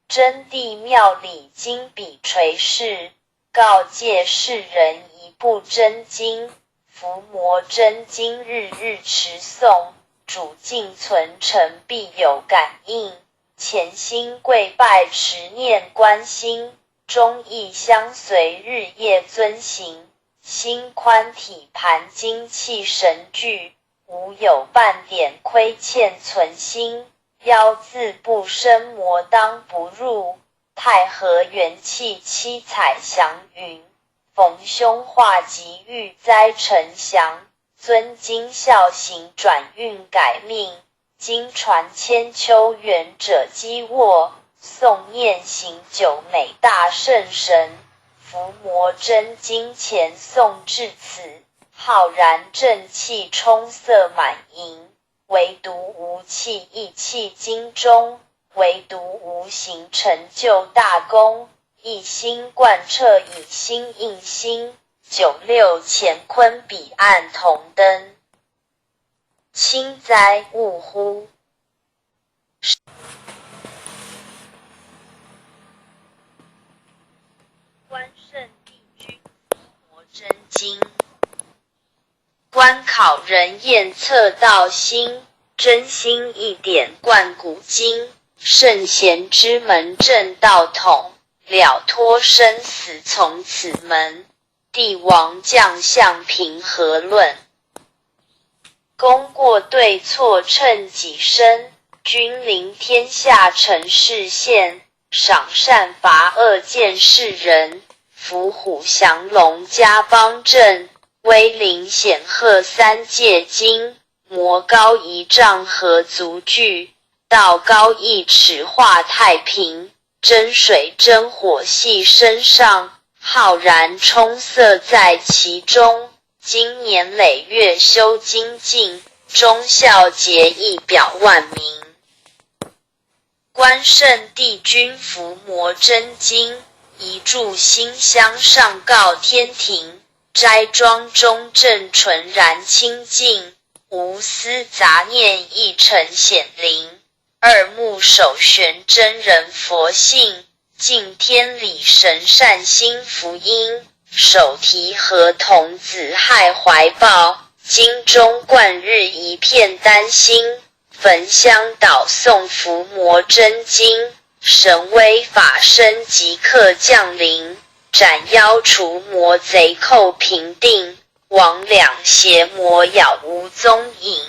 真谛妙理经笔垂示，告诫世人一部真经。伏魔真经日日持诵，主敬存诚必有感应。潜心跪拜持念观心，忠义相随日夜遵行。心宽体盘精气神俱，无有半点亏欠存心。妖自不生魔当不入，太和元气七彩祥云。逢凶化吉遇灾成祥，遵经孝行转运改命。经传千秋远者积握，诵念行久美大圣神。伏魔真经前诵至此，浩然正气充塞满盈。唯独无气意气经中，唯独无形成就大功。一心贯彻以心印心，96乾坤彼岸同登。清哉勿乎！观圣帝君佛真经，观考人验测道心，真心一点贯古今。圣贤之门正道统，了脱生死从此门。帝王将相平和论，功过对错称己身。君临天下成事现，赏善罚恶见世人。伏虎降龙家邦正，威灵显赫三界经。魔高一丈何足惧，道高一尺化太平。真水真火系身上，浩然充塞在其中。经年累月修精进，忠孝节义表万民。观圣帝君伏魔真经，一炷馨香上告天庭。斋庄中正纯然清净，无私杂念一尘显灵。二目首悬真人佛性，敬天理神善心福音。手提河童子亥怀抱，经中贯日一片丹心。焚香祷诵伏魔真经，神威法身即刻降临。斩妖除魔贼寇平定，魍魉邪魔杳无踪影。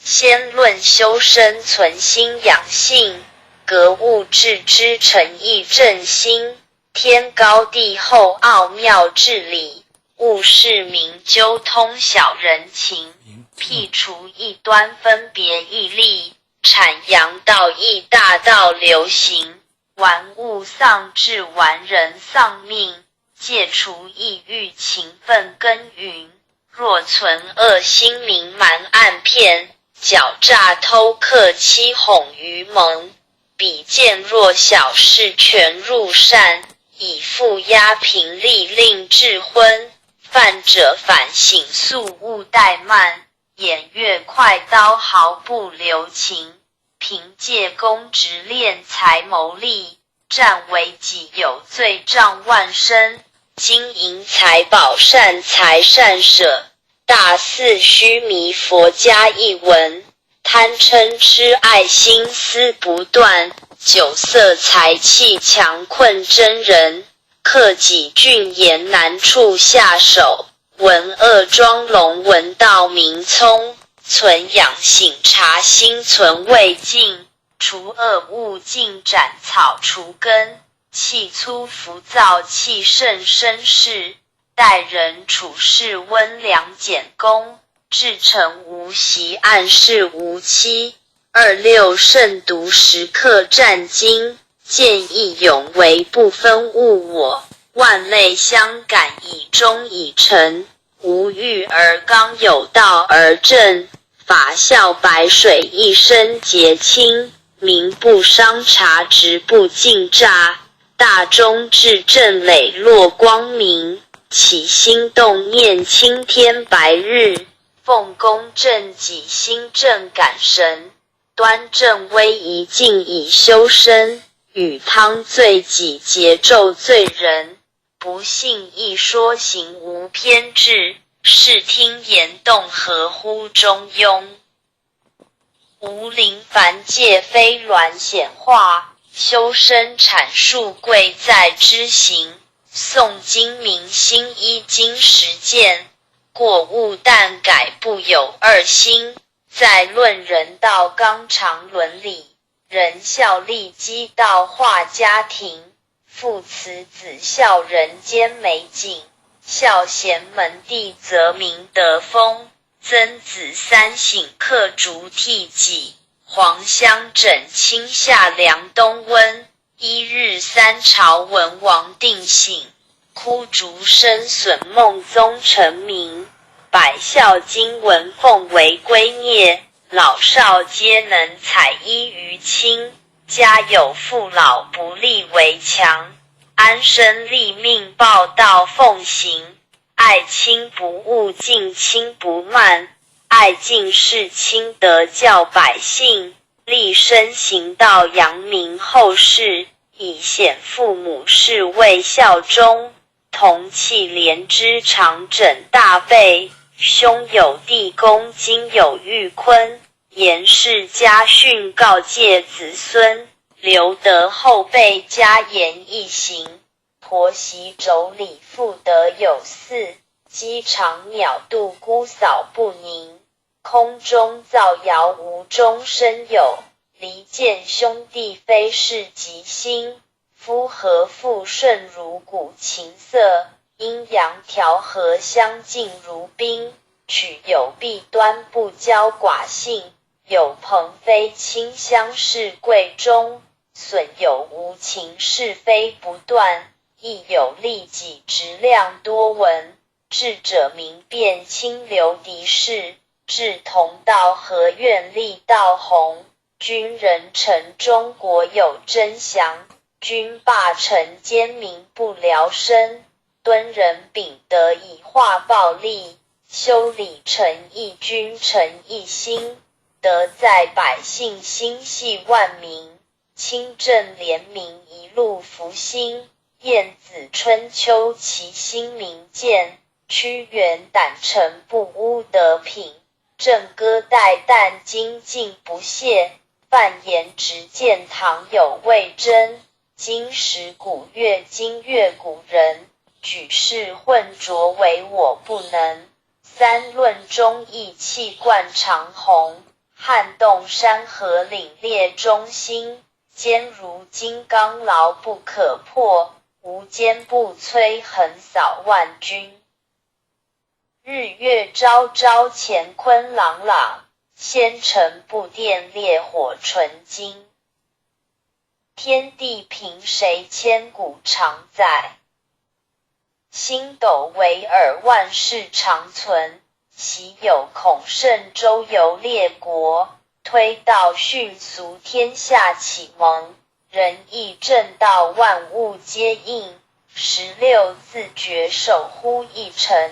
先论修身存心养性，格物致知诚意正心。天高地厚奥妙治理，务事明究通晓人情。辟除异端分别义利，阐扬道义大道流行。玩物丧志玩人丧命，戒除意欲勤奋耕耘。若存恶心明瞒暗骗，狡诈偷克欺哄愚蒙。比见弱小事全入善，以富压贫利令智昏。犯者反省速勿怠慢，偃月快刀毫不留情。凭借公职敛财谋利，占为己有罪障万身。金银财宝善财善舍，大肆虚弥佛家一文。贪嗔痴爱心思不断，酒色财气强困真人。克己峻严难处下手，闻恶装聋闻道明聪。存养醒察心存未尽，除恶务尽斩草除根。气粗浮躁气盛绅士，待人处事温良俭恭。至诚无习暗示无欺。26慎读时刻战经，见义勇为不分物我。万类相感以忠以诚，无欲而刚有道而正。法效白水一身洁清，名不伤茶直不尽诈。大中至正磊落光明，起心动念青天白日，奉公正己心正感神，端正威仪静以修身，与汤罪己节咒罪人，不信一说行无偏至，视听言动合乎中庸。无灵凡界非鸾显化，修身阐述贵在知行。诵经明心依经实践，过误但改不有二心。在论人道纲常伦理，仁孝利基道化家庭，父慈子孝人间美景，孝贤门第则明德风。曾子三省刻竹替己，黄香枕清夏凉冬温。一日三朝文王定省，枯竹生损孟宗成名。百孝经文奉为圭臬，老少皆能采衣于亲。家有父老不立为强，安身立命报道奉行。爱亲不误，敬亲不慢，爱敬事亲德教百姓，立身行道扬名后世，以显父母事为孝忠。同气连枝常枕大备，兄有弟恭今有玉坤。严氏家训告诫子孙，留得后辈家言一行。婆媳妯娌妇德有四，鸡肠鸟肚姑嫂不宁。空中造谣无中生有，离间兄弟非是吉星。夫和妇顺如鼓琴瑟，阴阳调和相敬如宾。取有弊端不骄寡性，有朋非亲相视贵重。损有无情是非不断，亦有利己直量多闻。智者明辨清流敌视，志同道合愿立道弘。君人臣中国有真祥，君霸臣奸民不聊生。敦人秉德以化暴力，修理诚意君诚一心。德在百姓心系万民，清正廉明一路福星。晏子春秋其心明鉴，屈原胆诚不污德品。郑歌代旦精进不懈，范言直谏唐有魏征。今时古乐今乐古人，举世混浊唯我不能。三论忠义气贯长虹，撼动山河凛冽中心。坚如金刚牢不可破，无坚不摧横扫万军。日月昭昭乾坤朗朗，纤尘不电烈火纯金。天地凭谁千古常在，星斗为尔万世长存。岂有孔圣周游列国，推道训俗天下启蒙。仁义正道万物皆应，16自觉守乎一城。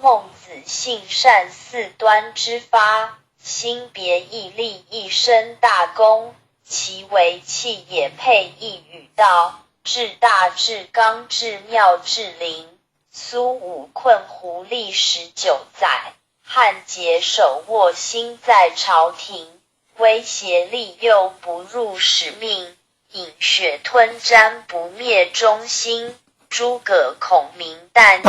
孟子性善四端之发，心别毅力一生大功。其为气也配一语道，至大至刚至妙至灵。苏武困胡历19载，汉桀手握心在朝廷。威胁利诱不入使命，饮血吞占不灭忠心。诸葛孔明殚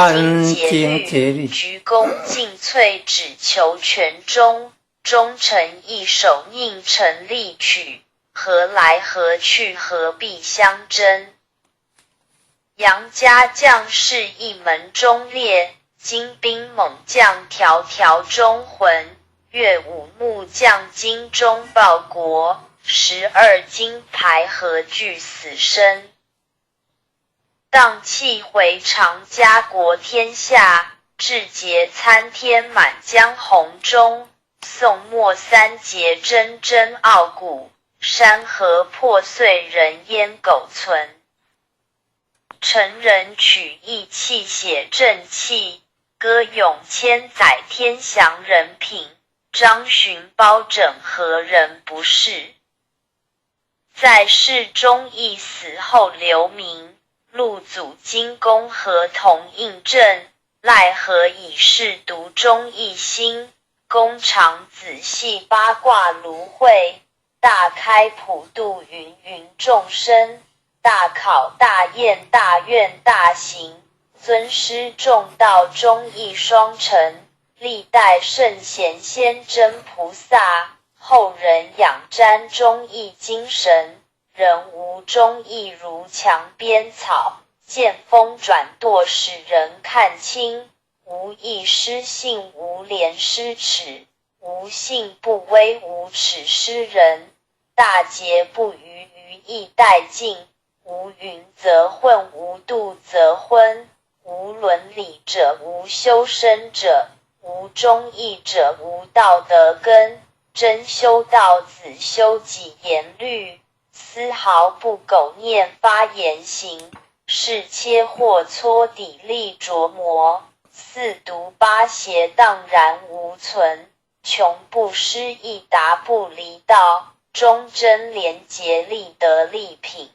精竭虑，鞠躬尽瘁只求权终。忠臣一手宁臣力取，何来何去何必相争。杨家将士一门忠烈，精兵猛将条条忠魂。岳武木匠精忠报国，12金牌何惧死生。荡气回肠家国天下，志节参天满江红中。宋末三杰铮铮傲骨，山河破碎人烟苟存。成人取义气写正气，歌咏千载天祥人品，张巡包拯何人不是？在世忠义，死后留名，陆祖金公何同印证？奈何已是独忠义心，公常仔细八卦芦荟，大开普度芸芸众生，大考大验大愿大行，尊师重道忠义双成，历代圣贤先真菩萨，后人仰瞻忠义精神，人无忠义如墙边草，见风转舵使人看清，无义失信无廉失耻，无信不威无耻失人，大节不渝于义殆尽，无云则混无度则昏，无伦理者无修身者，无忠义者无道德根，真修道子修己言律，丝毫不苟念发言行，是切或搓砥砺琢磨，四毒八邪荡然无存，穷不失义达不离道，忠贞廉洁立德立品。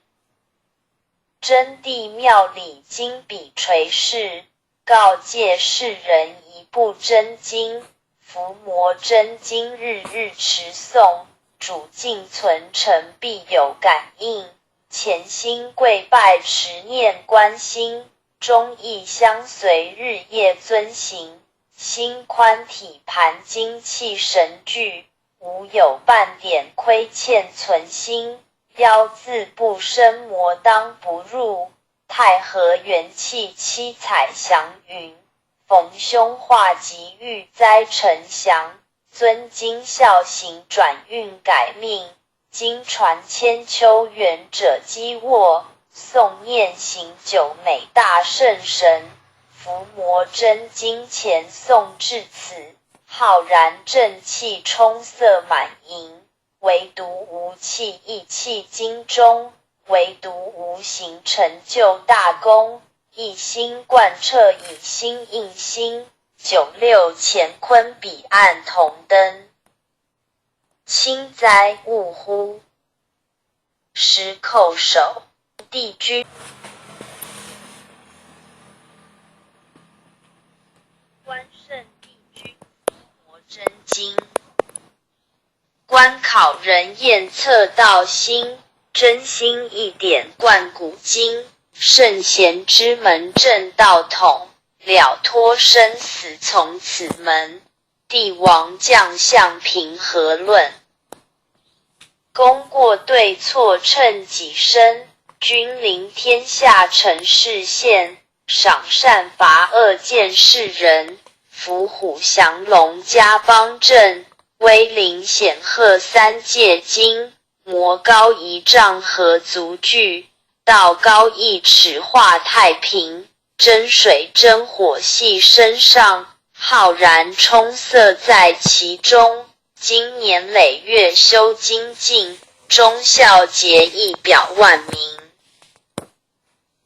真谛妙理经笔垂示，告诫世人一部真经，伏魔真经日日持诵，主敬存诚必有感应，潜心跪拜持念观心，忠义相随日夜遵行，心宽体盘精气神聚，无有半点亏欠存心，妖字不生魔当不入，太和元气七彩祥云，逢凶化吉遇灾呈祥，尊精孝行转运改命，经传千秋远者积卧，诵念行久美大圣神，伏魔真经前诵至此，浩然正气充塞满盈，唯独无气意气精中，唯独无行成就大功，一心贯彻以心印心，96乾坤彼岸同登。清哉勿乎！师叩首，帝君。观圣帝君佛真经，观考人验测道心，真心一点贯古今，圣贤之门正道统，了脱生死从此门，帝王将相平和论，功过对错称己身，君临天下成事宪，赏善罚恶见世人，伏虎降龙家邦正，威灵显赫三界经，魔高一丈何足惧，道高一尺化太平，真水真火系身上，浩然充塞在其中，经年累月修精进，忠孝节义表万民。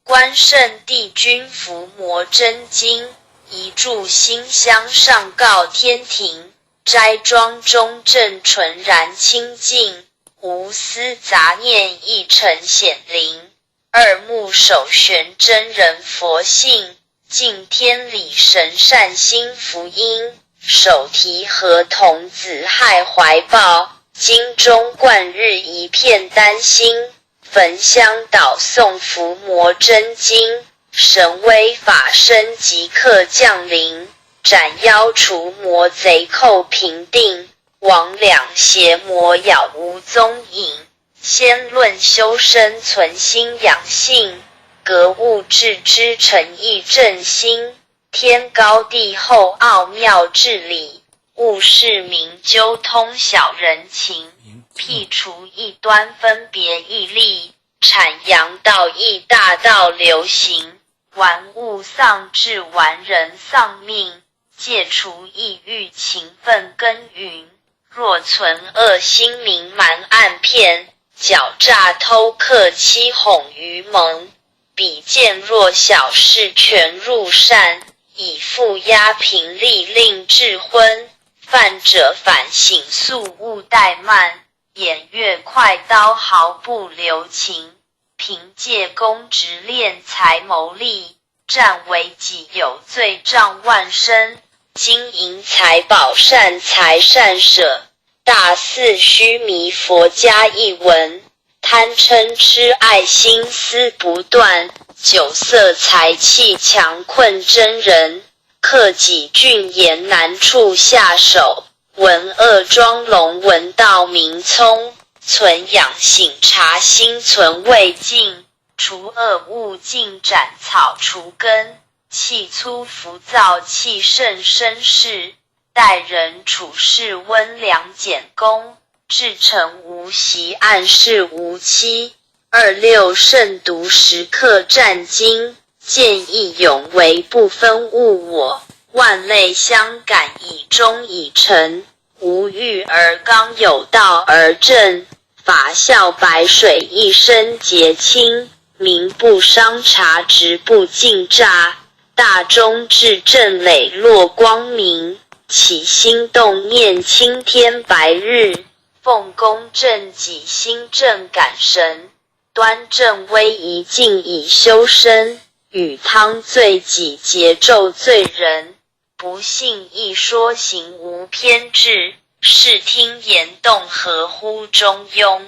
观圣帝君伏魔真经，一炷馨香上告天庭，斋庄中正纯然清净，无私杂念一尘显灵，二目首悬真人佛性，敬天理神善心福音，手提合童子亥怀抱，经中贯日一片丹心，焚香祷诵伏魔真经，神威法身即刻降临，斩妖除魔贼寇平定，魍魉邪魔杳无踪影，先论修身存心养性，格物致知诚意正心，天高地厚奥妙治理，务事明究通晓人情，辟除异端分别义利，阐扬道义大道流行，玩物丧志玩人丧命，戒除抑郁勤奋耕耘，若存恶心明瞒暗骗，狡诈偷克欺哄愚蒙，比见弱小事全入善，以负压平力令智昏。犯者反省速勿怠慢，偃月快刀毫不留情。凭借公职敛财谋利，占为己有罪障万身。金银财宝善财善舍，大肆虚弥佛家一文。贪嗔痴爱心思不断，酒色财气强困真人。克己峻严难处下手，闻恶装聋闻道明聪。存养醒察心存未尽，除恶务尽斩草除根。气粗浮躁气盛生事，待人处事温良俭恭。至诚无习暗示无欺。26慎独时刻战经，见义勇为不分物我。万类相感以忠以诚，无欲而刚有道而正。法笑白水一身洁清，民不伤察直不尽诈。大忠至正磊落光明，起心动念青天白日。奉公正己心正感神，端正威仪静以修身。与汤罪己节奏罪人，不信一说行无偏执。视听言动合乎中庸，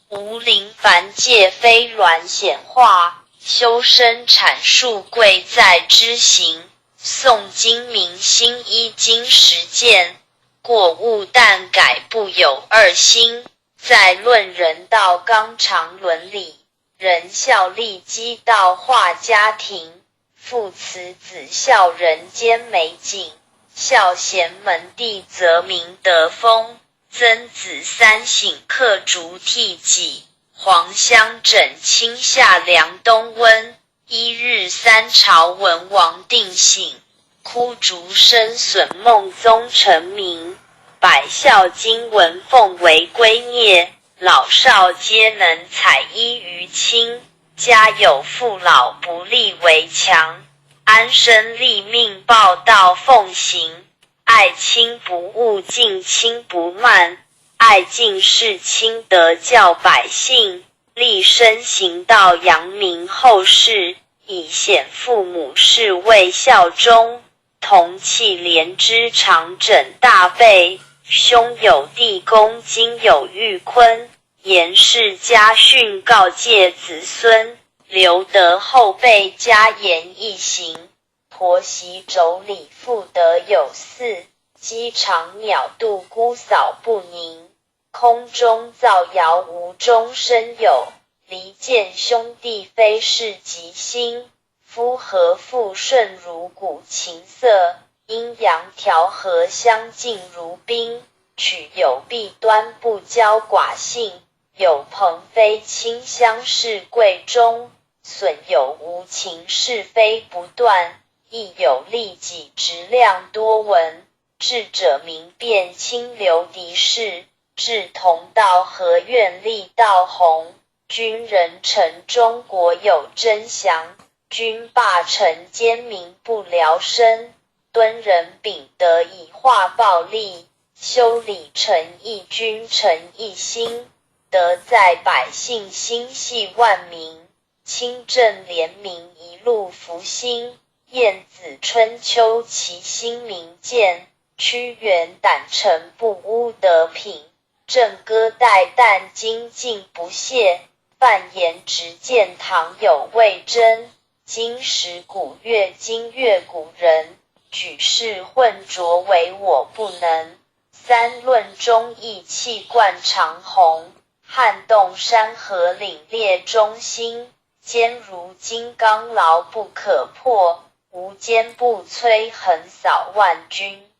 无灵凡界非鸾显化。修身阐述贵在知行，诵经明心依经实践。过误但改不有二心，在论人道纲常伦理。仁孝利基道化家庭，父慈子孝人间美景。孝贤门第则明德风，曾子三省刻竹替己。黄香枕清夏凉冬温，一日三朝文王定省。枯竹深损梦宗成名，百孝经文奉为圭臬。老少皆能采衣于亲，家有父老不立为强。安身立命报道奉行，爱亲不误敬亲不慢。爱敬事亲德教百姓，立身行道扬名后世。以显父母事为孝忠，同气连枝常枕大备。兄有弟恭今有玉坤，严氏家训告诫子孙。留得后辈家言一行，婆媳妯娌妇德有嗣。鸡肠鸟肚姑嫂不宁，空中造谣无中生有。离间兄弟非是吉星，夫和妇顺如鼓琴瑟。阴阳调和相敬如宾，取有弊端不交寡信。有朋非亲相视贵重，损有无情是非不断。亦有利己直量多闻，智者明辨清流敌视。志同道合愿力道弘，君人臣中国有真祥。君霸臣奸民不聊生，敦人秉德以化暴力。修理诚意君诚一心，德在百姓心系万民。清正廉明一路福星，晏子春秋其心明鉴。屈原胆诚不污德品，正歌代旦精进不懈。范言直谏唐有魏征，今时古乐今乐古人。举世混浊唯我不能，三论忠义气贯长虹。撼动山河凛冽忠心，坚如金刚牢不可破。无坚不摧横扫万军。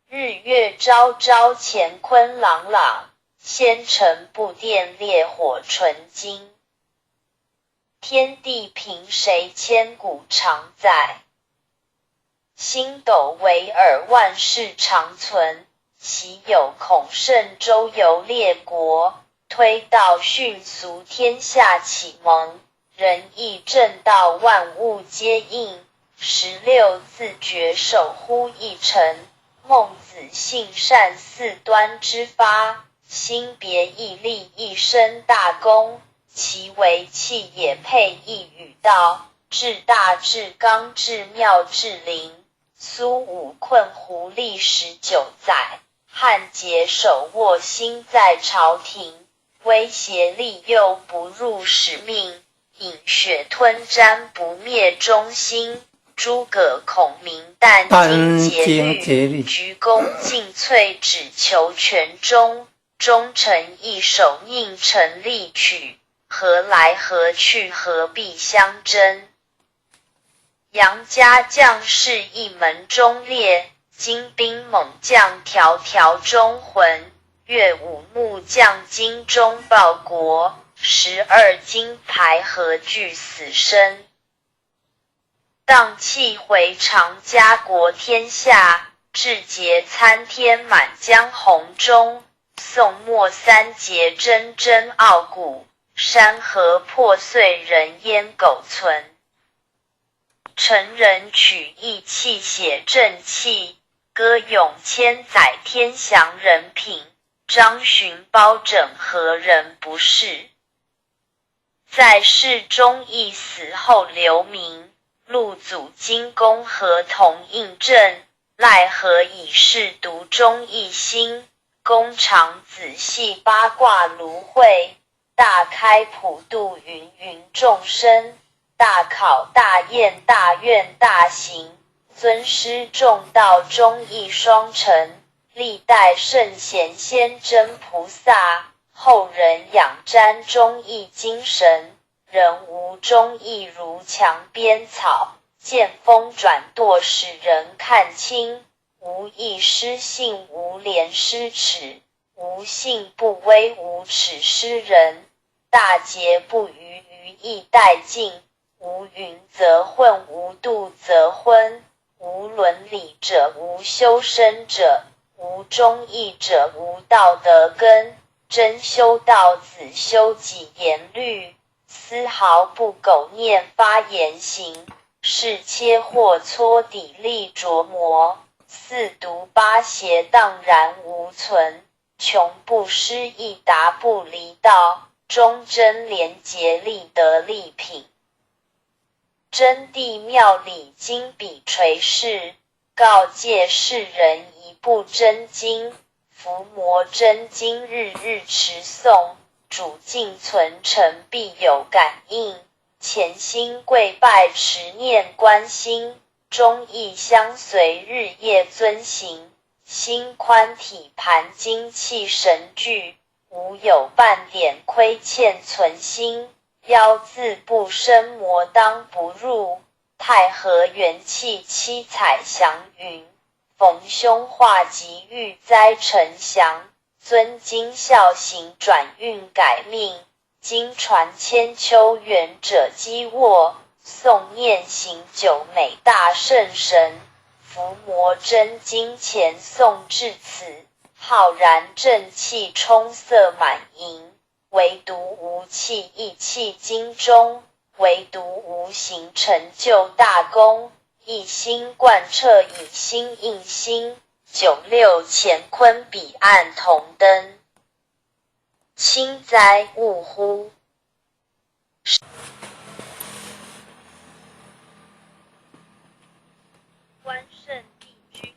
日月昭昭乾坤朗朗，仙尘不电烈火纯金。天地凭谁千古常在，星斗为尔万世长存。岂有孔圣周游列国，推道迅速，天下启蒙，仁义正道，万物皆应。16自觉守乎一诚，孟子性善四端之发，心别义立一身大功，其为气也配一语道，至大至刚至妙至灵。苏武困胡历19载，汉节手握心在朝廷，威胁利诱不入使命，饮血吞占不灭忠心。诸葛孔明殚精竭虑，鞠躬尽瘁，只求全忠。忠臣义守，宁臣力取，何来何去，何必相争？杨家将士一门忠烈，精兵猛将条条忠魂。岳武木匠精忠报国，12金牌何惧死生？荡气回肠，家国天下，志节参天，满江红中。宋末三杰，铮铮傲骨，山河破碎，人烟苟存。成人取义气，写正气，歌咏千载，天祥人品。张巡包拯，何人不是？在世忠义，死后留名。陆祖金公何同印证？奈何已是独忠一心？公常仔细八卦芦荟，大开普度芸芸众生。大考大验，大愿大行，尊师重道，忠义双成。历代圣贤先真菩萨，后人仰瞻忠义精神。人无忠义，如墙边草，见风转舵，使人看清。无义失信，无廉失耻，无信不威，无耻失人。大节不渝，于义殆尽。无云则混，无度则昏。无伦理者，无修身者；无忠义者，无道德根。真修道子，修己严律，丝毫不苟念发言行。是切或搓砥砺琢磨，四毒八邪荡然无存。穷不失义，达不离道，忠贞廉洁，立德立品。真谛妙理，经笔垂世，告诫世人一部真经。伏魔真经，日日持诵，主敬存诚，必有感应。潜心跪拜，持念观心，忠义相随，日夜遵行。心宽体盘，精气神聚，无有半点亏欠存心。妖字不生，魔当不入，太和元气，七彩祥云。逢凶化吉，遇灾成祥。遵经孝行，转运改命。经传千秋，远者积握。诵念行久，美大圣神。伏魔真经前诵至此，浩然正气，充塞满盈。唯独无气，意气精中；唯独无行，成就大功。一心贯彻，以心印心，96乾坤彼岸同登。清哉勿乎！关圣帝君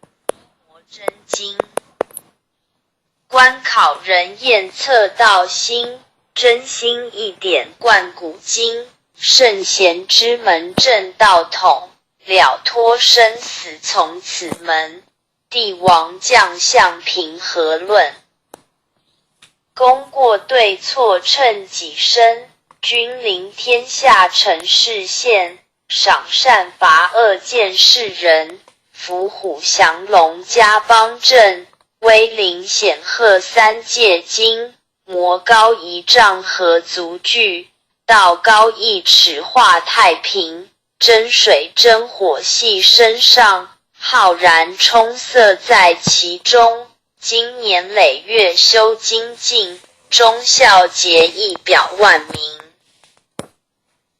魔真经，观考人验测道心，真心一点贯古今。圣贤之门正道统，了脱生死从此门。帝王将相评和论，功过对错称己身。君临天下成事宪，赏善罚恶见世人。伏虎降龙家邦正，威灵显赫三界经。魔高一丈何足惧，道高一尺化太平。真水真火系身上，浩然充塞在其中。经年累月修精进，忠孝节义表万民。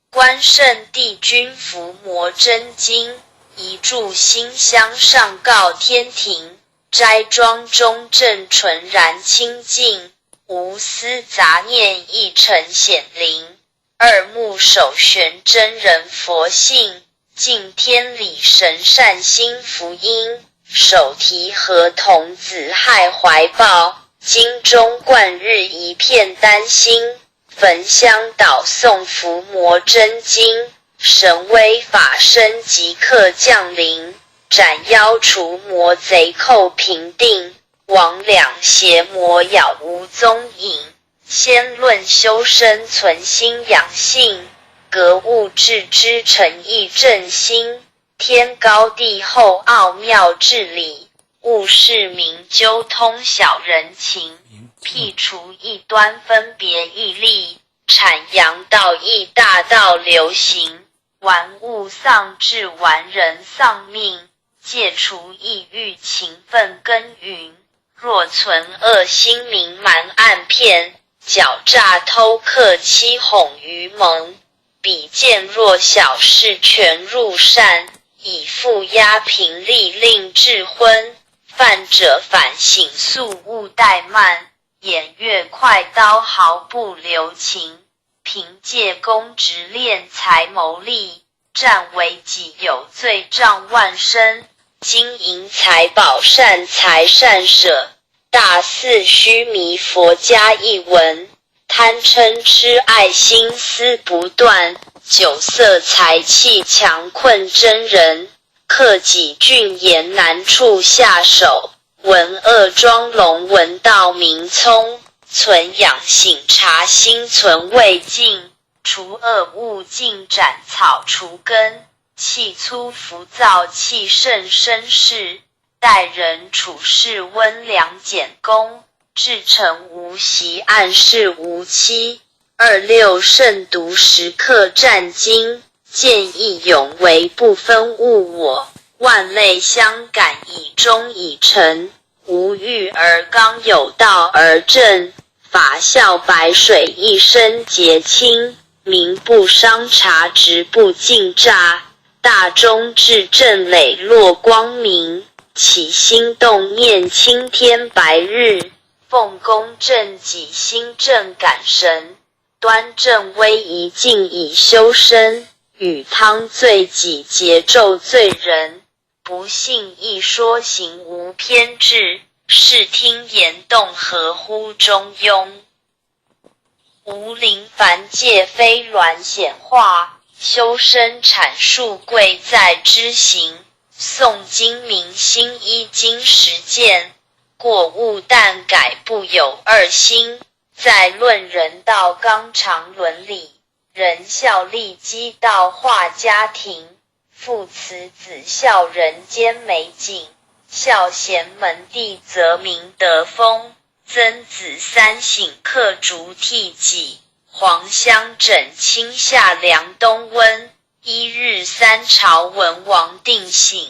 关圣帝君伏魔真经，一炷馨香上告天庭。斋庄中正纯然清净，无私杂念一尘显灵。二目首悬真人佛性，敬天理神善心福音。手提河童子亥怀抱，经中贯日一片丹心。焚香祷诵伏魔真经，神威法身即刻降临。斩妖除魔贼寇平定，魍魉邪魔杳无踪影。先论修身存心养性，格物致知诚意正心。天高地厚奥妙治理，务事明究通晓人情。辟除异端分别义利，阐扬道义大道流行。玩物丧志玩人丧命，戒除意欲勤奋耕耘。若存恶心明瞒暗骗，狡诈偷克欺哄愚蒙。比见若小事全入善，以负压平力令智昏。犯者反省速勿怠慢，偃月快刀毫不留情。凭借公职敛财谋利，占为己有罪障万身。金银财宝善财善舍，大肆虚弥佛家一文。贪嗔痴爱心思不断，酒色财气强困真人。克己峻严难处下手，闻恶庄笼闻道明聪。存养醒察心存未尽，除恶务尽斩草除根。气粗浮躁气盛绅士，待人处事温良俭恭。至诚无习暗示无欺。26慎独时刻战经，见义勇为不分物我。万类相感以忠以诚，无欲而刚有道而正。法效白水一身洁清，民不伤察直不尽诈。大忠至正磊落光明，起心动念青天白日。奉公正己心正感神，端正威仪静以修身。与汤罪己节咒罪人，不信一说行无偏执。视听言动合乎中庸，无灵凡界非鸾显化。修身阐述贵在知行，诵经明心依经实践。过误但改不有二心，在论人道纲常伦理。仁孝利基道化家庭，父慈子孝人间美景。孝贤门第则明德风，曾子三省刻竹替己。黄香枕清夏凉冬温，一日三朝文王定省。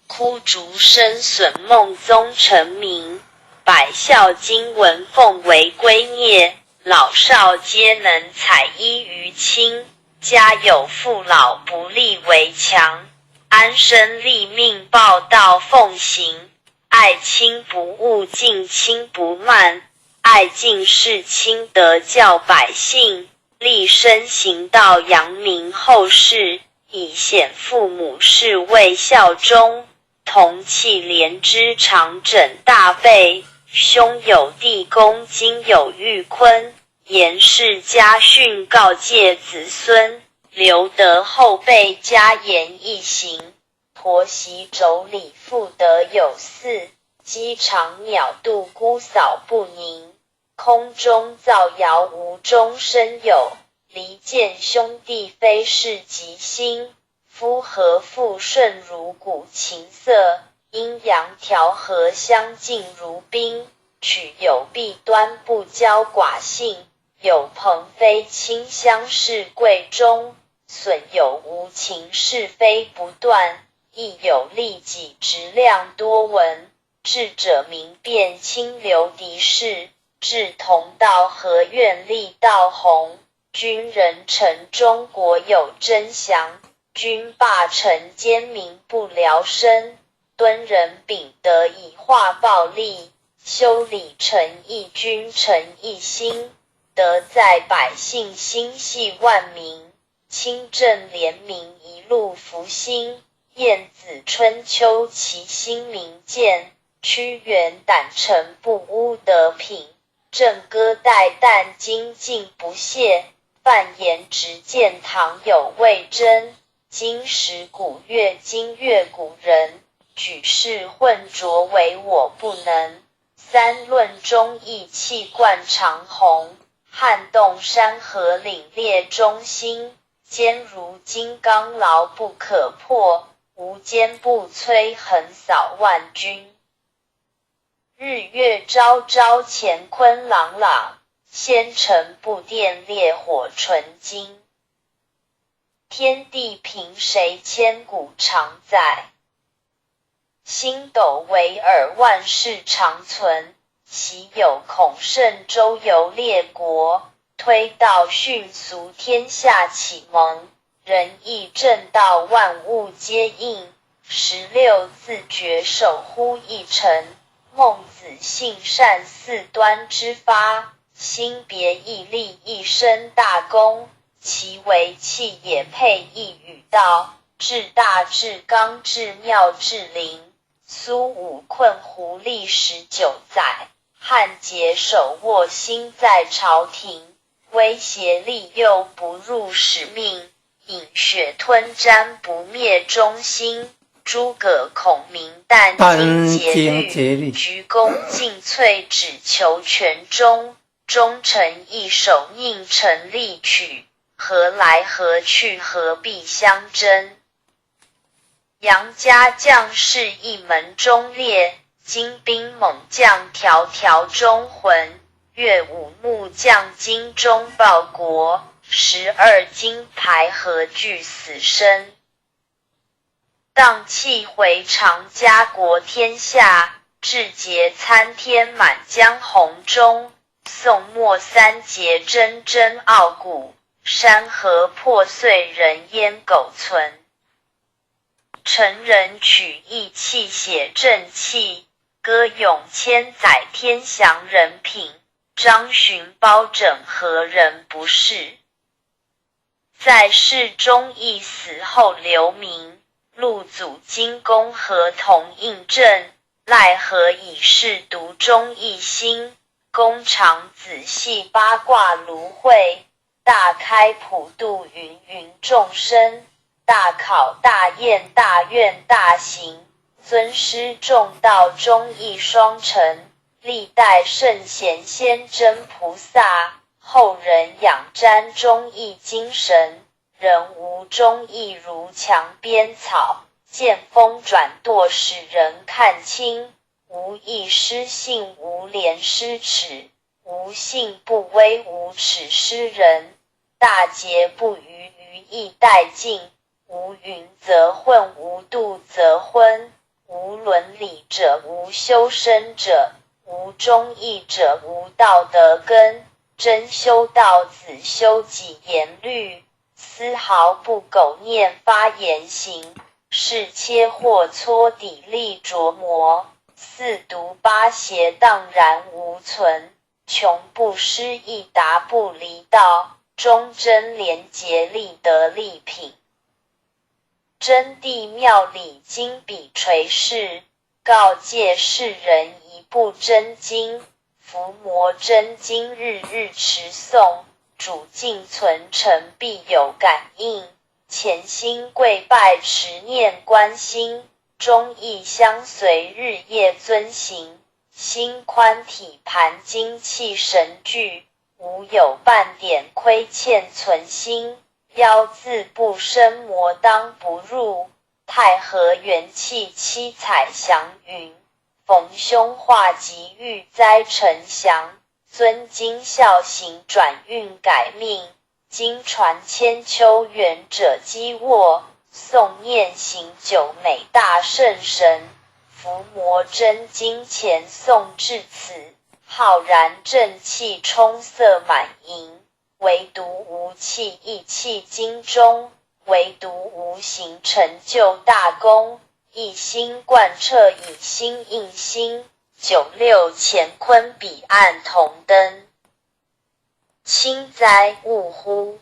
枯竹深损梦宗成名，百孝经文奉为圭臬。老少皆能采衣于亲，家有父老不立为强。安身立命报道奉行，爱亲不误敬亲不慢。爱敬事亲德教百姓，立身行道扬名后世。以显父母事为孝忠，同气连枝常枕大备。兄有弟恭今有玉坤，严氏家训告诫子孙。留得后辈加言一行，婆媳妯娌妇德有嗣。鸡肠鸟肚姑嫂不宁，空中造谣无中生有。离间兄弟非是吉星，夫和妇顺如鼓琴瑟。阴阳调和相敬如宾，取有弊端不骄寡性。有朋非亲相视贵重，损有无情是非不断。亦有利己直量多闻，智者明辨清流敌视。至同道合院立道弘，君人臣中国有真祥，君霸臣奸民不聊生，敦人秉德以化暴力，修理诚意君诚一心，德在百姓心系万民，清正廉明一路福兴，晏子春秋其心明鉴，屈原胆诚不污德品，郑歌代旦精进不懈，范言直谏唐有魏征，今时古乐今乐古人，举世混浊唯我不能，三论忠义气贯长虹，撼动山河凛冽中心，坚如金刚牢不可破，无坚不摧横扫万军。日月昭昭乾坤朗朗，仙尘不电烈火纯金。天地凭谁千古常在，星斗为尔万世长存，岂有孔圣周游列国，推道训俗天下启蒙，仁义正道万物皆应，16字诀守乎一城，孟子性善四端之发，心别毅立一身大功，其为气也配一语道，至大至刚至妙至灵，苏武困胡历19载，汉桀手握心在朝廷，威胁利诱不入使命，饮血吞占不灭忠心，诸葛孔明殚精竭虑，鞠躬尽瘁只求全忠，忠臣义守宁臣力取，何来何去何必相争。杨家将士一门忠烈，精兵猛将条条忠魂，岳武木匠精忠报国，12金牌何惧死生。荡气回肠家国天下，志节参天满江红中，宋末三杰铮铮傲骨，山河破碎人烟苟存。成人取义气写正气，歌咏千载天祥人品，张巡包拯何人不是？在世忠义，死后留名，陆祖金公何同印证，奈何已是独忠一心，公常仔细八卦芦荟，大开普度芸芸众生，大考大验大愿大行，尊师重道忠义双成，历代圣贤先真菩萨，后人仰瞻忠义精神，人无忠义如墙边草，见风转舵使人看清，无义失信无廉失耻，无信不威无耻失人，大节不渝于义殆尽，无云则混无度则昏，无伦理者无修身者，无忠义者无道德根，真修道子修己言律，丝毫不苟念发言行，是切或搓砥砺琢磨，四毒八邪荡然无存，穷不失义达不离道，忠贞廉洁立德立品。真谛妙理经笔垂示，告诫世人一部真经，伏魔真经日日持诵，主敬存诚必有感应，潜心跪拜持念观心，忠义相随日夜遵行，心宽体盘精气神聚，无有半点亏欠存心，妖自不生魔当不入，太和元气七彩祥云，逢凶化吉遇灾呈祥，尊今孝行转运改命，经传千秋远者积握，诵念行久美大圣神，伏魔真经前诵至此，浩然正气充塞满盈，唯独无气意气精中，唯独无形成就大功，一心贯彻以心应心，九六乾坤彼岸同登。清哉勿乎！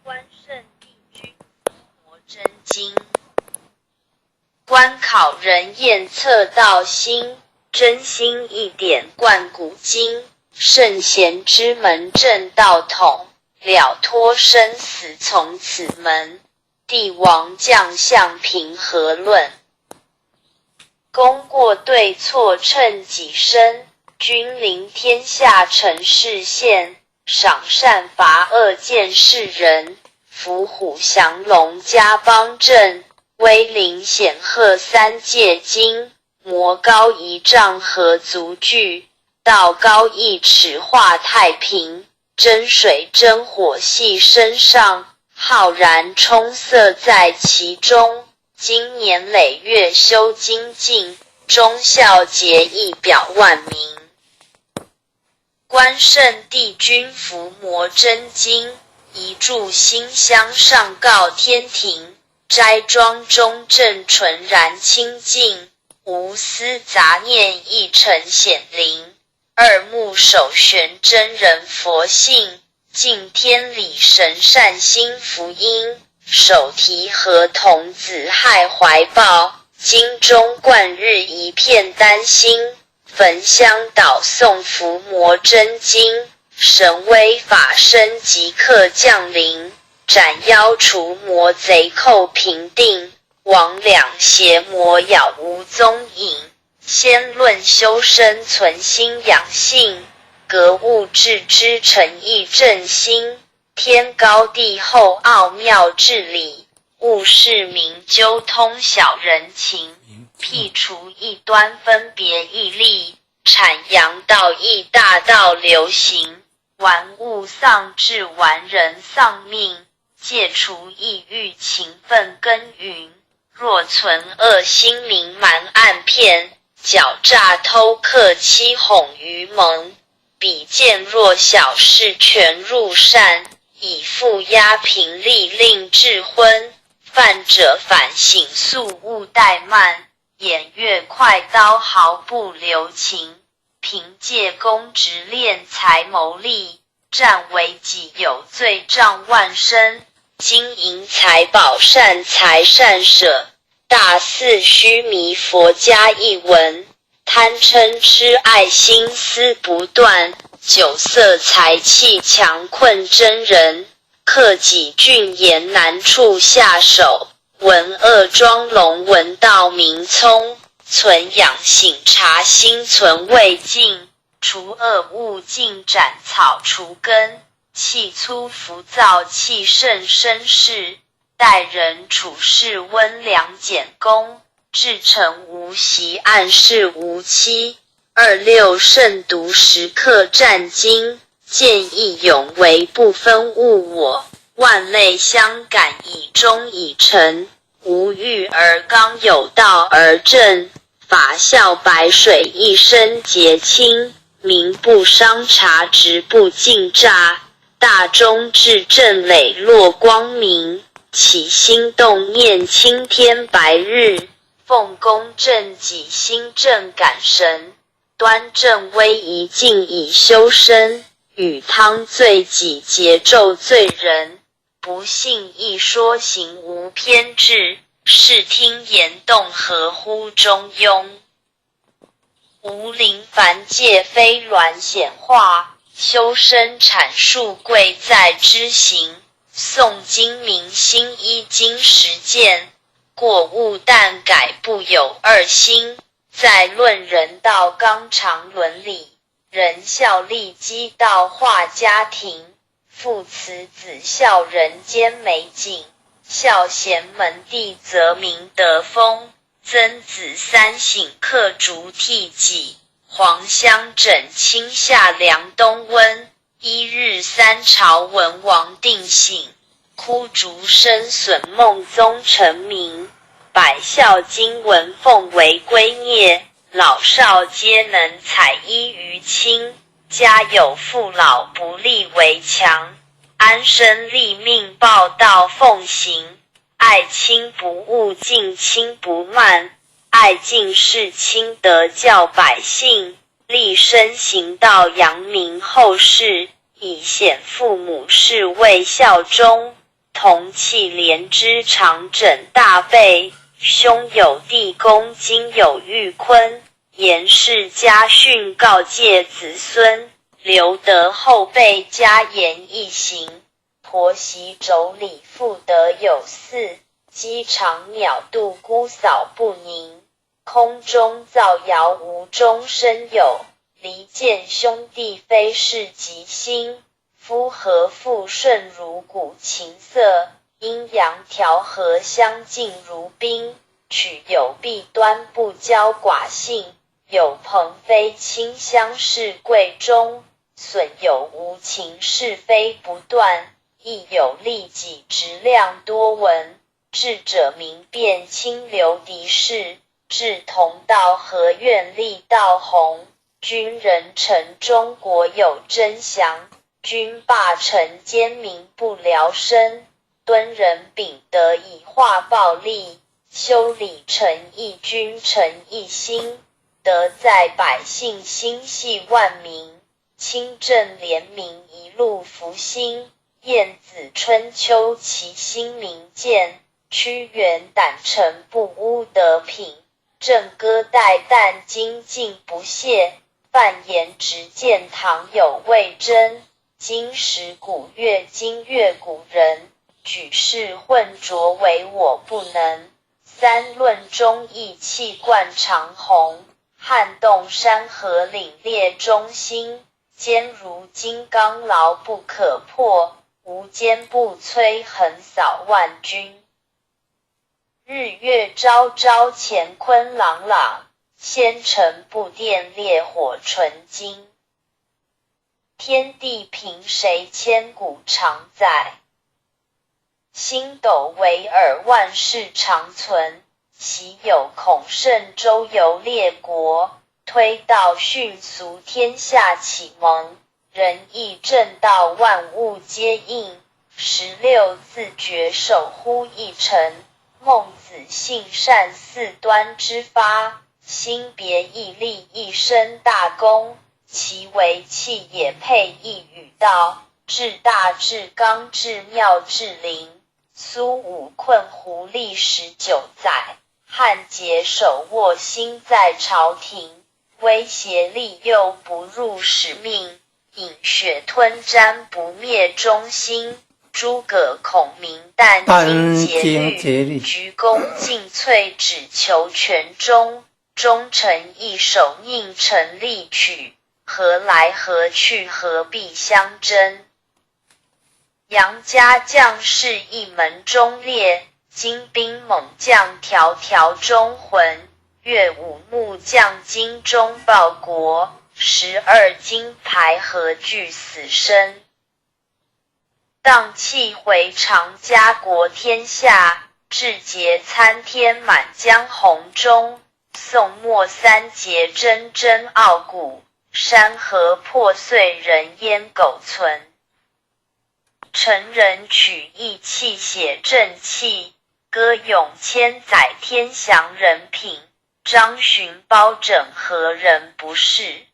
关圣帝君摩真经，观考人验测道心，真心一点贯古今，圣贤之门正道统，了脱生死从此门，帝王将相平和论。功过对错称己身，君临天下成事现，赏善罚恶见世人，伏虎降龙家邦正，威灵显赫三界经，魔高一丈何足惧，道高一尺化太平，真水真火系身上，浩然充塞在其中，经年累月修精进，忠孝节义表万民。观圣帝君伏魔真经，一炷馨香上告天庭，斋庄中正纯然清净，无私杂念一尘显灵，二目首悬真人佛性，敬天理神善心福音，手提合童子害怀抱，经中贯日一片丹心，焚香祷诵伏魔真经，神威法身即刻降临，斩妖除魔贼寇平定，魍魉邪魔杳无踪影，先论修身存心养性，格物致知诚意正心，天高地厚奥妙治理，物事明究通晓人情，辟除异端分别义利，阐扬道义大道流行，玩物丧志玩人丧命，戒除意欲勤奋耕耘，若存恶心明瞒暗骗，狡诈偷克欺哄愚蒙，比见若小事全入善，以负压平力令智昏，犯者反省速勿怠慢，偃月快刀毫不留情，凭借公职敛财谋利，占为己有罪障万身，金银财宝善财善舍，大肆虚弥佛家一文，贪嗔痴爱心思不断，酒色财气强困真人，克己峻严难处下手，闻恶装聋闻道明聪，存养醒察心存未尽，除恶务尽斩草除根，气粗浮躁气盛绅士，待人处事温良俭恭，至诚无袭暗示无欺，26慎独时刻战经，见义勇为不分物我，万类相感以忠以诚，无欲而刚有道而正，法孝白水一身洁清，民不伤察直不尽诈，大忠至正磊落光明，起心动念青天白日，奉公正己心正感神，端正威仪静以修身，与汤罪己节咒罪人，不信一说行无偏执，视听言动合乎中庸，无灵凡界非鸾显化，修身阐述贵在知行，诵经明心依经实践，过误但改不有二心，在论人道纲常伦理，仁孝利基道化家庭，父慈子孝人间美景，孝贤门第则明德风，曾子三省刻竹替己，黄香枕清夏凉冬温，一日三朝文王定省，枯竹深损梦宗成名，百孝经文奉为圭臬，老少皆能采衣于亲。家有父老不立为强，安身立命报道奉行。爱亲不误，敬亲不慢，爱敬事亲德教百姓，立身行道扬名后世，以显父母事为孝忠。同气连枝常枕大备，兄有弟恭今有玉坤，严氏家训告诫子孙，留得后辈家言一行。婆媳妯娌妇德有四，鸡肠鸟肚姑嫂不宁。空中造谣无中生有，离间兄弟非是吉星。夫和妇顺如鼓琴瑟，阴阳调和相敬如宾。取有弊端不骄寡性，有朋非亲相视贵重。损有无情是非不断，亦有利己直量多闻。智者明辨清流敌士，志同道合愿立道弘。君人臣中国有真祥，君霸臣奸民不聊生。敦人秉德以化暴力，修理诚意君诚一心。德在百姓心系万民，清正廉明一路福星。晏子春秋其心明鉴，屈原胆诚不污德品。正歌代旦精进不懈，范言直谏唐有魏征。今时古乐今乐古人，举世混浊唯我不能。三论忠义气贯长虹，撼动山河凛冽忠心。坚如金刚牢不可破，无坚不摧横扫万军。日月昭昭乾坤朗朗，纤尘不电烈火纯金。天地凭谁千古常在，星斗为尔万世长存。昔有孔圣周游列国，推道训俗天下启蒙。仁义正道万物皆应，16字诀守乎一城。孟子性善四端之发，心别毅力一生大功。其为气也配一语道，至大至刚至妙至灵。苏武困胡历19载，汉桀手握心在朝廷。威胁利诱不入使命，饮血吞占不灭忠心。诸葛孔明殚精竭虑，鞠躬尽瘁只求全忠。忠臣一手宁臣力取，何来何去何必相争。杨家将士一门忠烈，精兵猛将条条忠魂。岳武木匠精忠报国，12金牌何惧死生。荡气回肠家国天下，志节参天满江红中。宋末三杰铮铮傲骨，山河破碎人烟苟存。陈人取义气写正气，歌咏千载天祥人品。张巡包拯何人不是？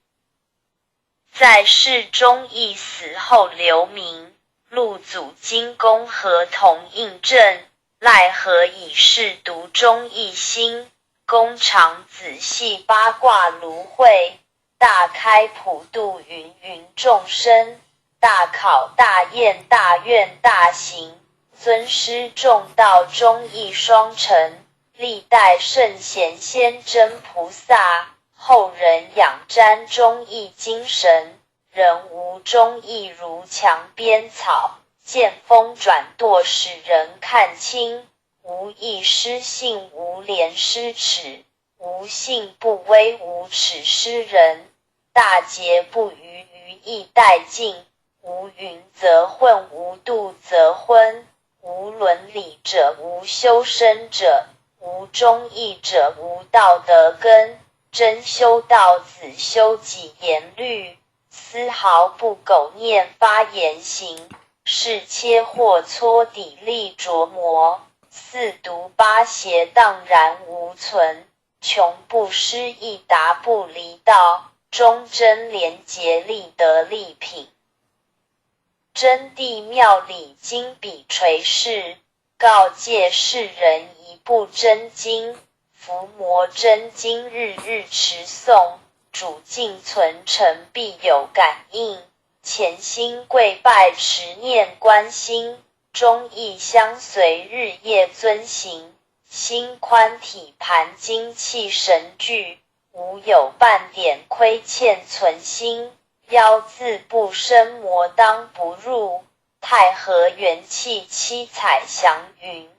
在世忠义，死后留名。陆祖金公何同印证？奈何以世独忠义心？公常仔细八卦芦荟，大开普度芸芸众生。大考大验大愿大行，尊师重道忠义双成。历代圣贤先真菩萨，后人仰瞻忠义精神。人无忠义如墙边草，见风转舵使人看清。无义失信，无廉失耻，无信不威，无耻失人。大节不渝，于义殆尽。无云则混，无度则昏。无伦理者，无修身者，无无忠义者无道德根，真修道子修己言律，丝毫不苟念发言行，是切或搓砥砺琢磨，四毒八邪荡然无存，穷不失意达不离道，忠贞廉洁立德立品。真谛妙理经笔垂示，告诫世人一部真经，伏魔真经日日持诵，主敬存诚必有感应，潜心跪拜持念观心，忠义相随日夜遵行，心宽体盘精气神聚，无有半点亏欠存心，妖自不生魔当不入，太和元气七彩祥云，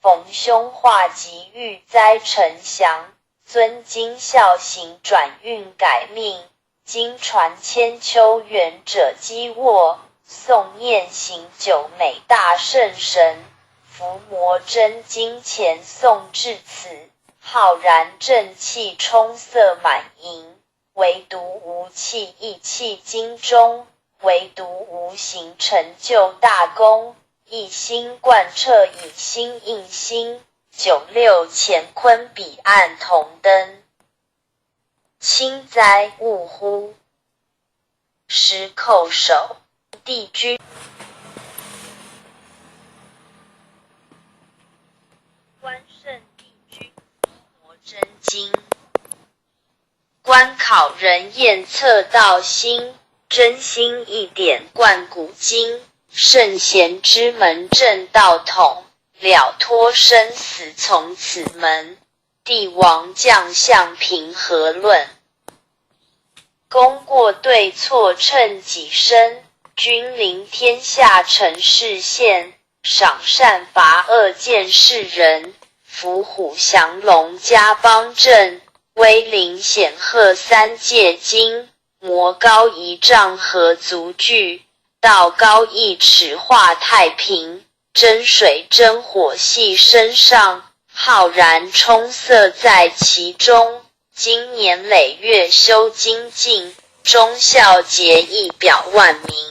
逢凶化吉遇灾呈祥，尊经孝行转运改命，经传千秋远者积卧，诵念行久美大圣神，伏魔真经前诵至此，浩然正气充塞满盈，唯独无气意气经中，唯独无形成就大功，一心贯彻以心印心，96乾坤彼岸同登。清哉勿乎！十叩首。帝君观圣帝君佛真经，观考人验测道心，真心一点贯古今，圣贤之门正道统，了脱生死从此门，帝王将相平和论，功过对错称己身，君临天下成事现，赏善罚恶见世人，伏虎降龙家邦正，威灵显赫三界经，魔高一丈何足惧，道高一尺化太平，真水真火系身上，浩然充塞在其中，经年累月修精进，忠孝节义表万民。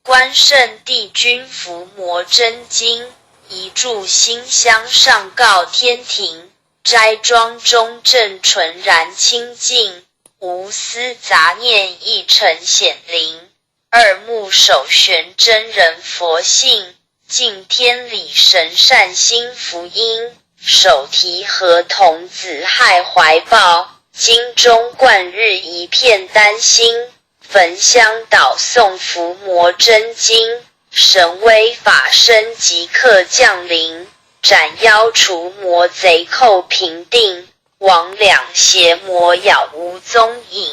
观圣帝君伏魔真经，一炷馨香上告天庭，斋庄中正纯然清净，无私杂念一尘显灵，二目首悬真人佛性，敬天理神善心福音，手提合童子害怀抱，经中贯日一片丹心，焚香祷诵伏魔真经，神威法身即刻降临，斩妖除魔贼寇平定，魍魉邪魔杳无踪影，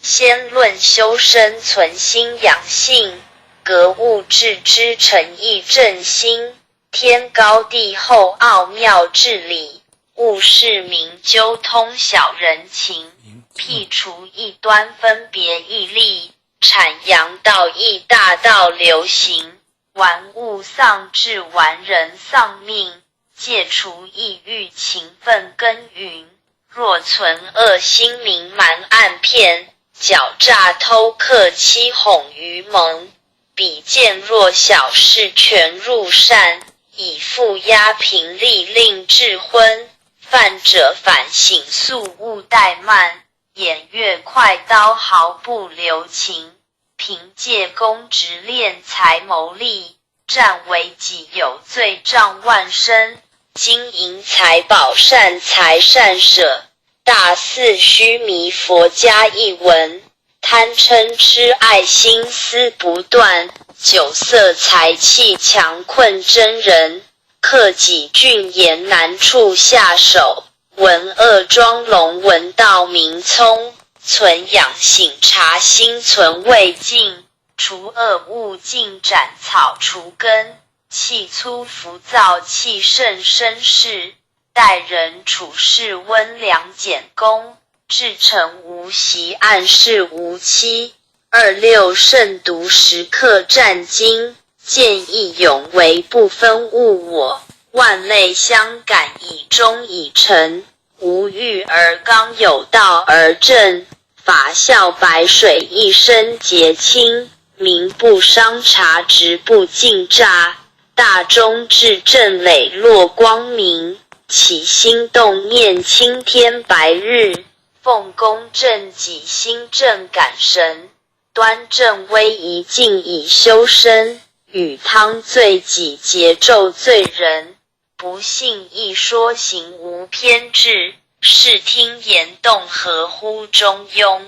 先论修身存心养性，格物致知诚意正心，天高地厚奥妙治理，务事明究通晓人情，辟除异端分别义利，阐扬道义大道流行，玩物丧志玩人丧命，戒除意欲勤奋耕耘，若存恶心明瞒暗骗，狡诈偷克欺哄愚蒙，比见弱小事全入善，以负压平力令智昏，犯者反省速勿怠慢，偃月快刀毫不留情，凭借公职敛财谋利，占为己有罪障万身，金银财宝善财善舍，大肆虚弥佛家一文，贪嗔痴爱心思不断，酒色财气强困真人，克己峻严难处下手，闻恶装聋闻道明聪，存养醒察心存未尽，除恶务尽斩草除根，气粗浮躁气盛生事，待人处事温良俭恭，至诚无息暗示无欺，26慎独时刻战经，见义勇为不分物我，万类相感以忠以诚，无欲而刚有道而正，法效白水一身洁清，民不伤察直不尽诈，大忠至正磊落光明，起心动念青天白日，奉公正己心正感神，端正威仪静以修身，与汤罪己节咒罪人，不信亦说行无偏执，视听言动合乎中庸。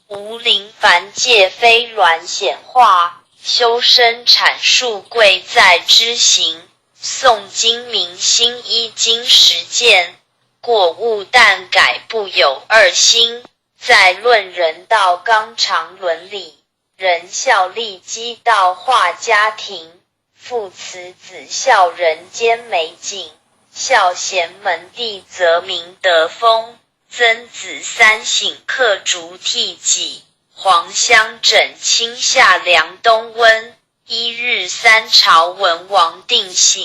无灵凡界非鸾显化，修身阐述贵在知行，诵经明心依经实践，过误但改不有二心，在论人道纲常伦理，仁孝利基道化家庭，父慈子孝人间美景，孝贤门第则明德风，曾子三省刻竹替己，黄香枕清夏凉冬温，一日三朝文王定省，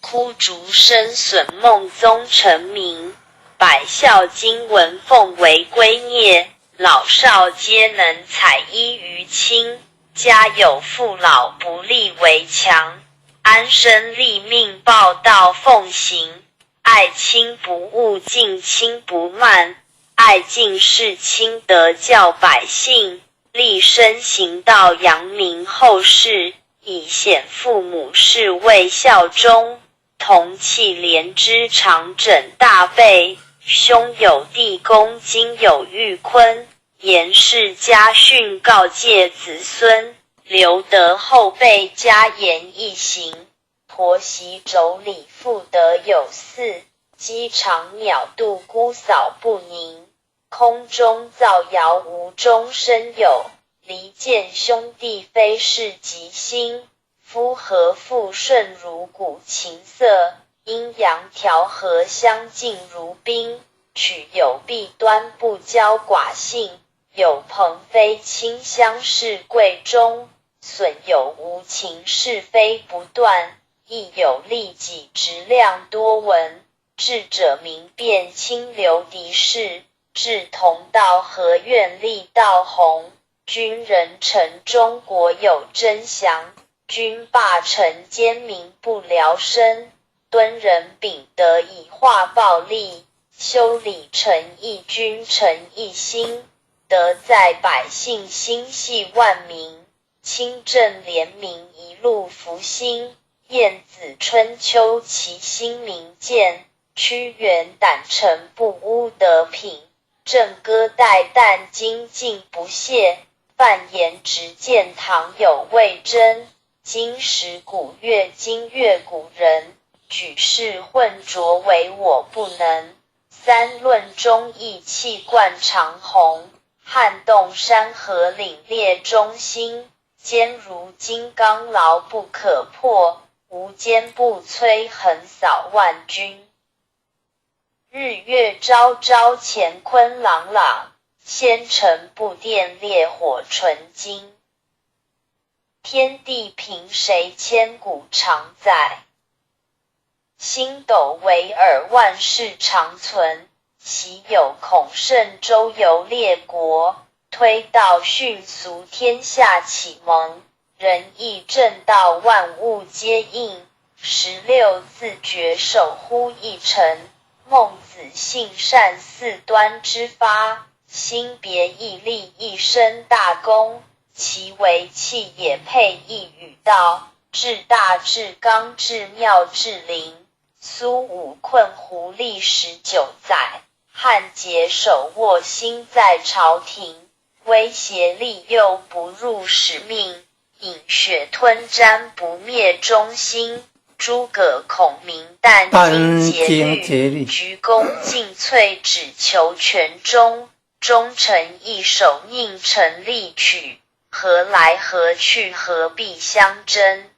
枯竹生损梦宗成名，百孝经文奉为圭臬，老少皆能采衣于亲，家有父老不立为强，安身立命报道奉行，爱亲不误敬亲不慢，爱敬事亲德教百姓，立身行道扬名后世，以显父母事为孝忠，同气连枝常枕大备，兄有弟恭今有玉坤，严氏家训告诫子孙，留得后辈家言一行，婆媳妯娌妇德有嗣，鸡肠鸟肚姑嫂不宁，空中造谣无中生有，离间兄弟非是吉星，夫和妇顺如鼓琴瑟，阴阳调和相敬如宾，取有弊端不骄寡性，有朋非亲相视贵重，损有无情是非不断，亦有利己直量多闻，智者明辨清流敌视，志同道合愿立道弘，君人臣中国有真祥，君霸臣奸民不聊生，敦人秉德以化暴力，修理诚意君诚一心，德在百姓心系万民，清正廉明一路福星，晏子春秋其心明鉴，屈原胆诚不污德品，正歌代旦精进不懈，范言直谏唐有魏征，今时古乐今乐古人，举世混浊唯我不能，三论忠义气贯长虹，撼动山河凛冽忠心，坚如金刚牢不可破，无坚不摧横扫万军。日月昭昭乾坤朗朗，仙尘不电烈火纯金。天地凭谁千古常在，星斗为尔万世长存，岂有孔圣周游列国，推道训俗天下启蒙，仁义正道万物皆应，16字诀守乎一城，孟子性善四端之发，心别毅立一身大功，其为气也配一语道，至大至刚至妙至灵，苏武困胡历19载，汉桀手握心在朝廷，威胁利诱不入使命，饮血吞占不灭忠心，诸葛孔明殚精竭虑，鞠躬尽瘁只求全忠，忠臣一手宁臣力取，何来何去何必相争。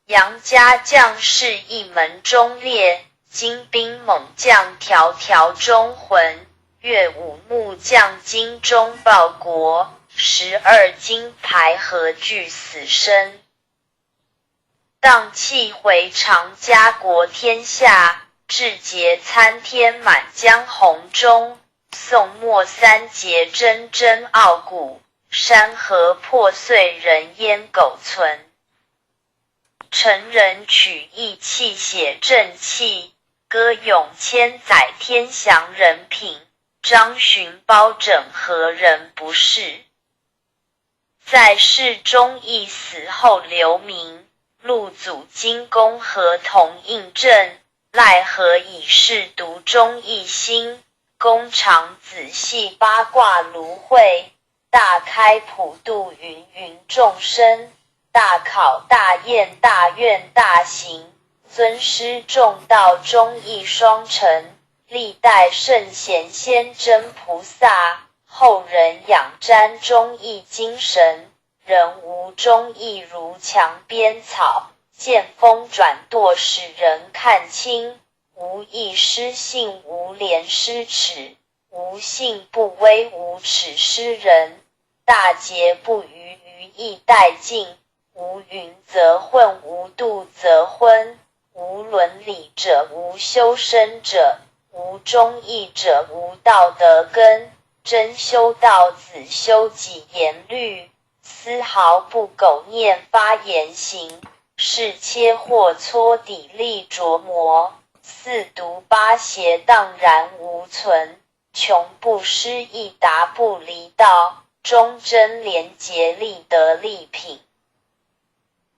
杨家将士一门忠烈，精兵猛将条条忠魂，岳武木匠精忠报国，12金牌何惧死生。荡气回肠，家国天下，志节参天，满江红中。宋末三杰，铮铮傲骨，山河破碎，人烟苟存。成人取义气，写正气，歌咏千载，天祥人品。张巡包拯，何人不是？在世忠义，死后留名。陆祖金公何同印证？奈何已是独忠义心。公常仔细，八卦芦荟。大开普度，芸芸众生。大考大验，大愿大行。尊师重道，忠义双成。历代圣贤，先真菩萨。后人仰瞻忠义精神。人无忠义，如墙边草。见风转舵，使人看清。无义失信，无廉失耻。无信不威，无耻失人。大节不渝，于义殆尽。无云则混，无度则昏。无伦理者，无修身者。无忠义者，无道德根。真修道，子修己言律。丝毫不苟念发言行。是切或搓砥砺琢磨。四毒八邪，荡然无存。穷不失义，达不离道。忠贞廉洁，立德立品。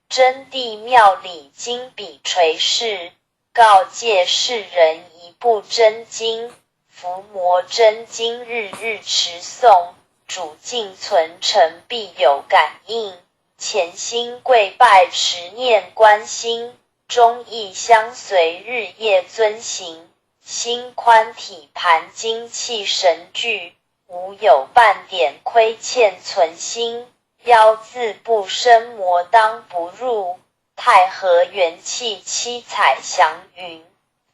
真谛妙理，经笔垂世。告诫世人，一部真经。伏魔真经，日日持诵。主敬存诚，必有感应。潜心跪拜，持念观心。忠义相随，日夜遵行。心宽体盘，精气神聚。无有半点亏欠存心。妖字不生，魔当不入。太和元气，七彩祥云。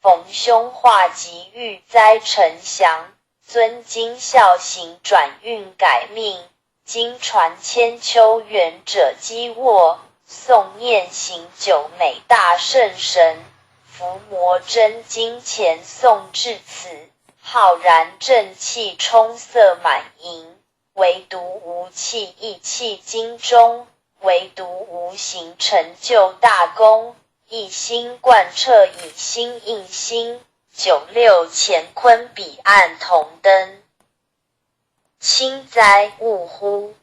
逢凶化吉，遇灾呈祥。遵经孝行，转运改命。经传千秋，远者积握。诵念行久，美大圣神。伏魔真经前诵至此。浩然正气，充塞满盈。唯独无气，意气精中。唯独无形，成就大功。一心贯彻，以心印心。九六乾坤，彼岸同登。清哉勿乎！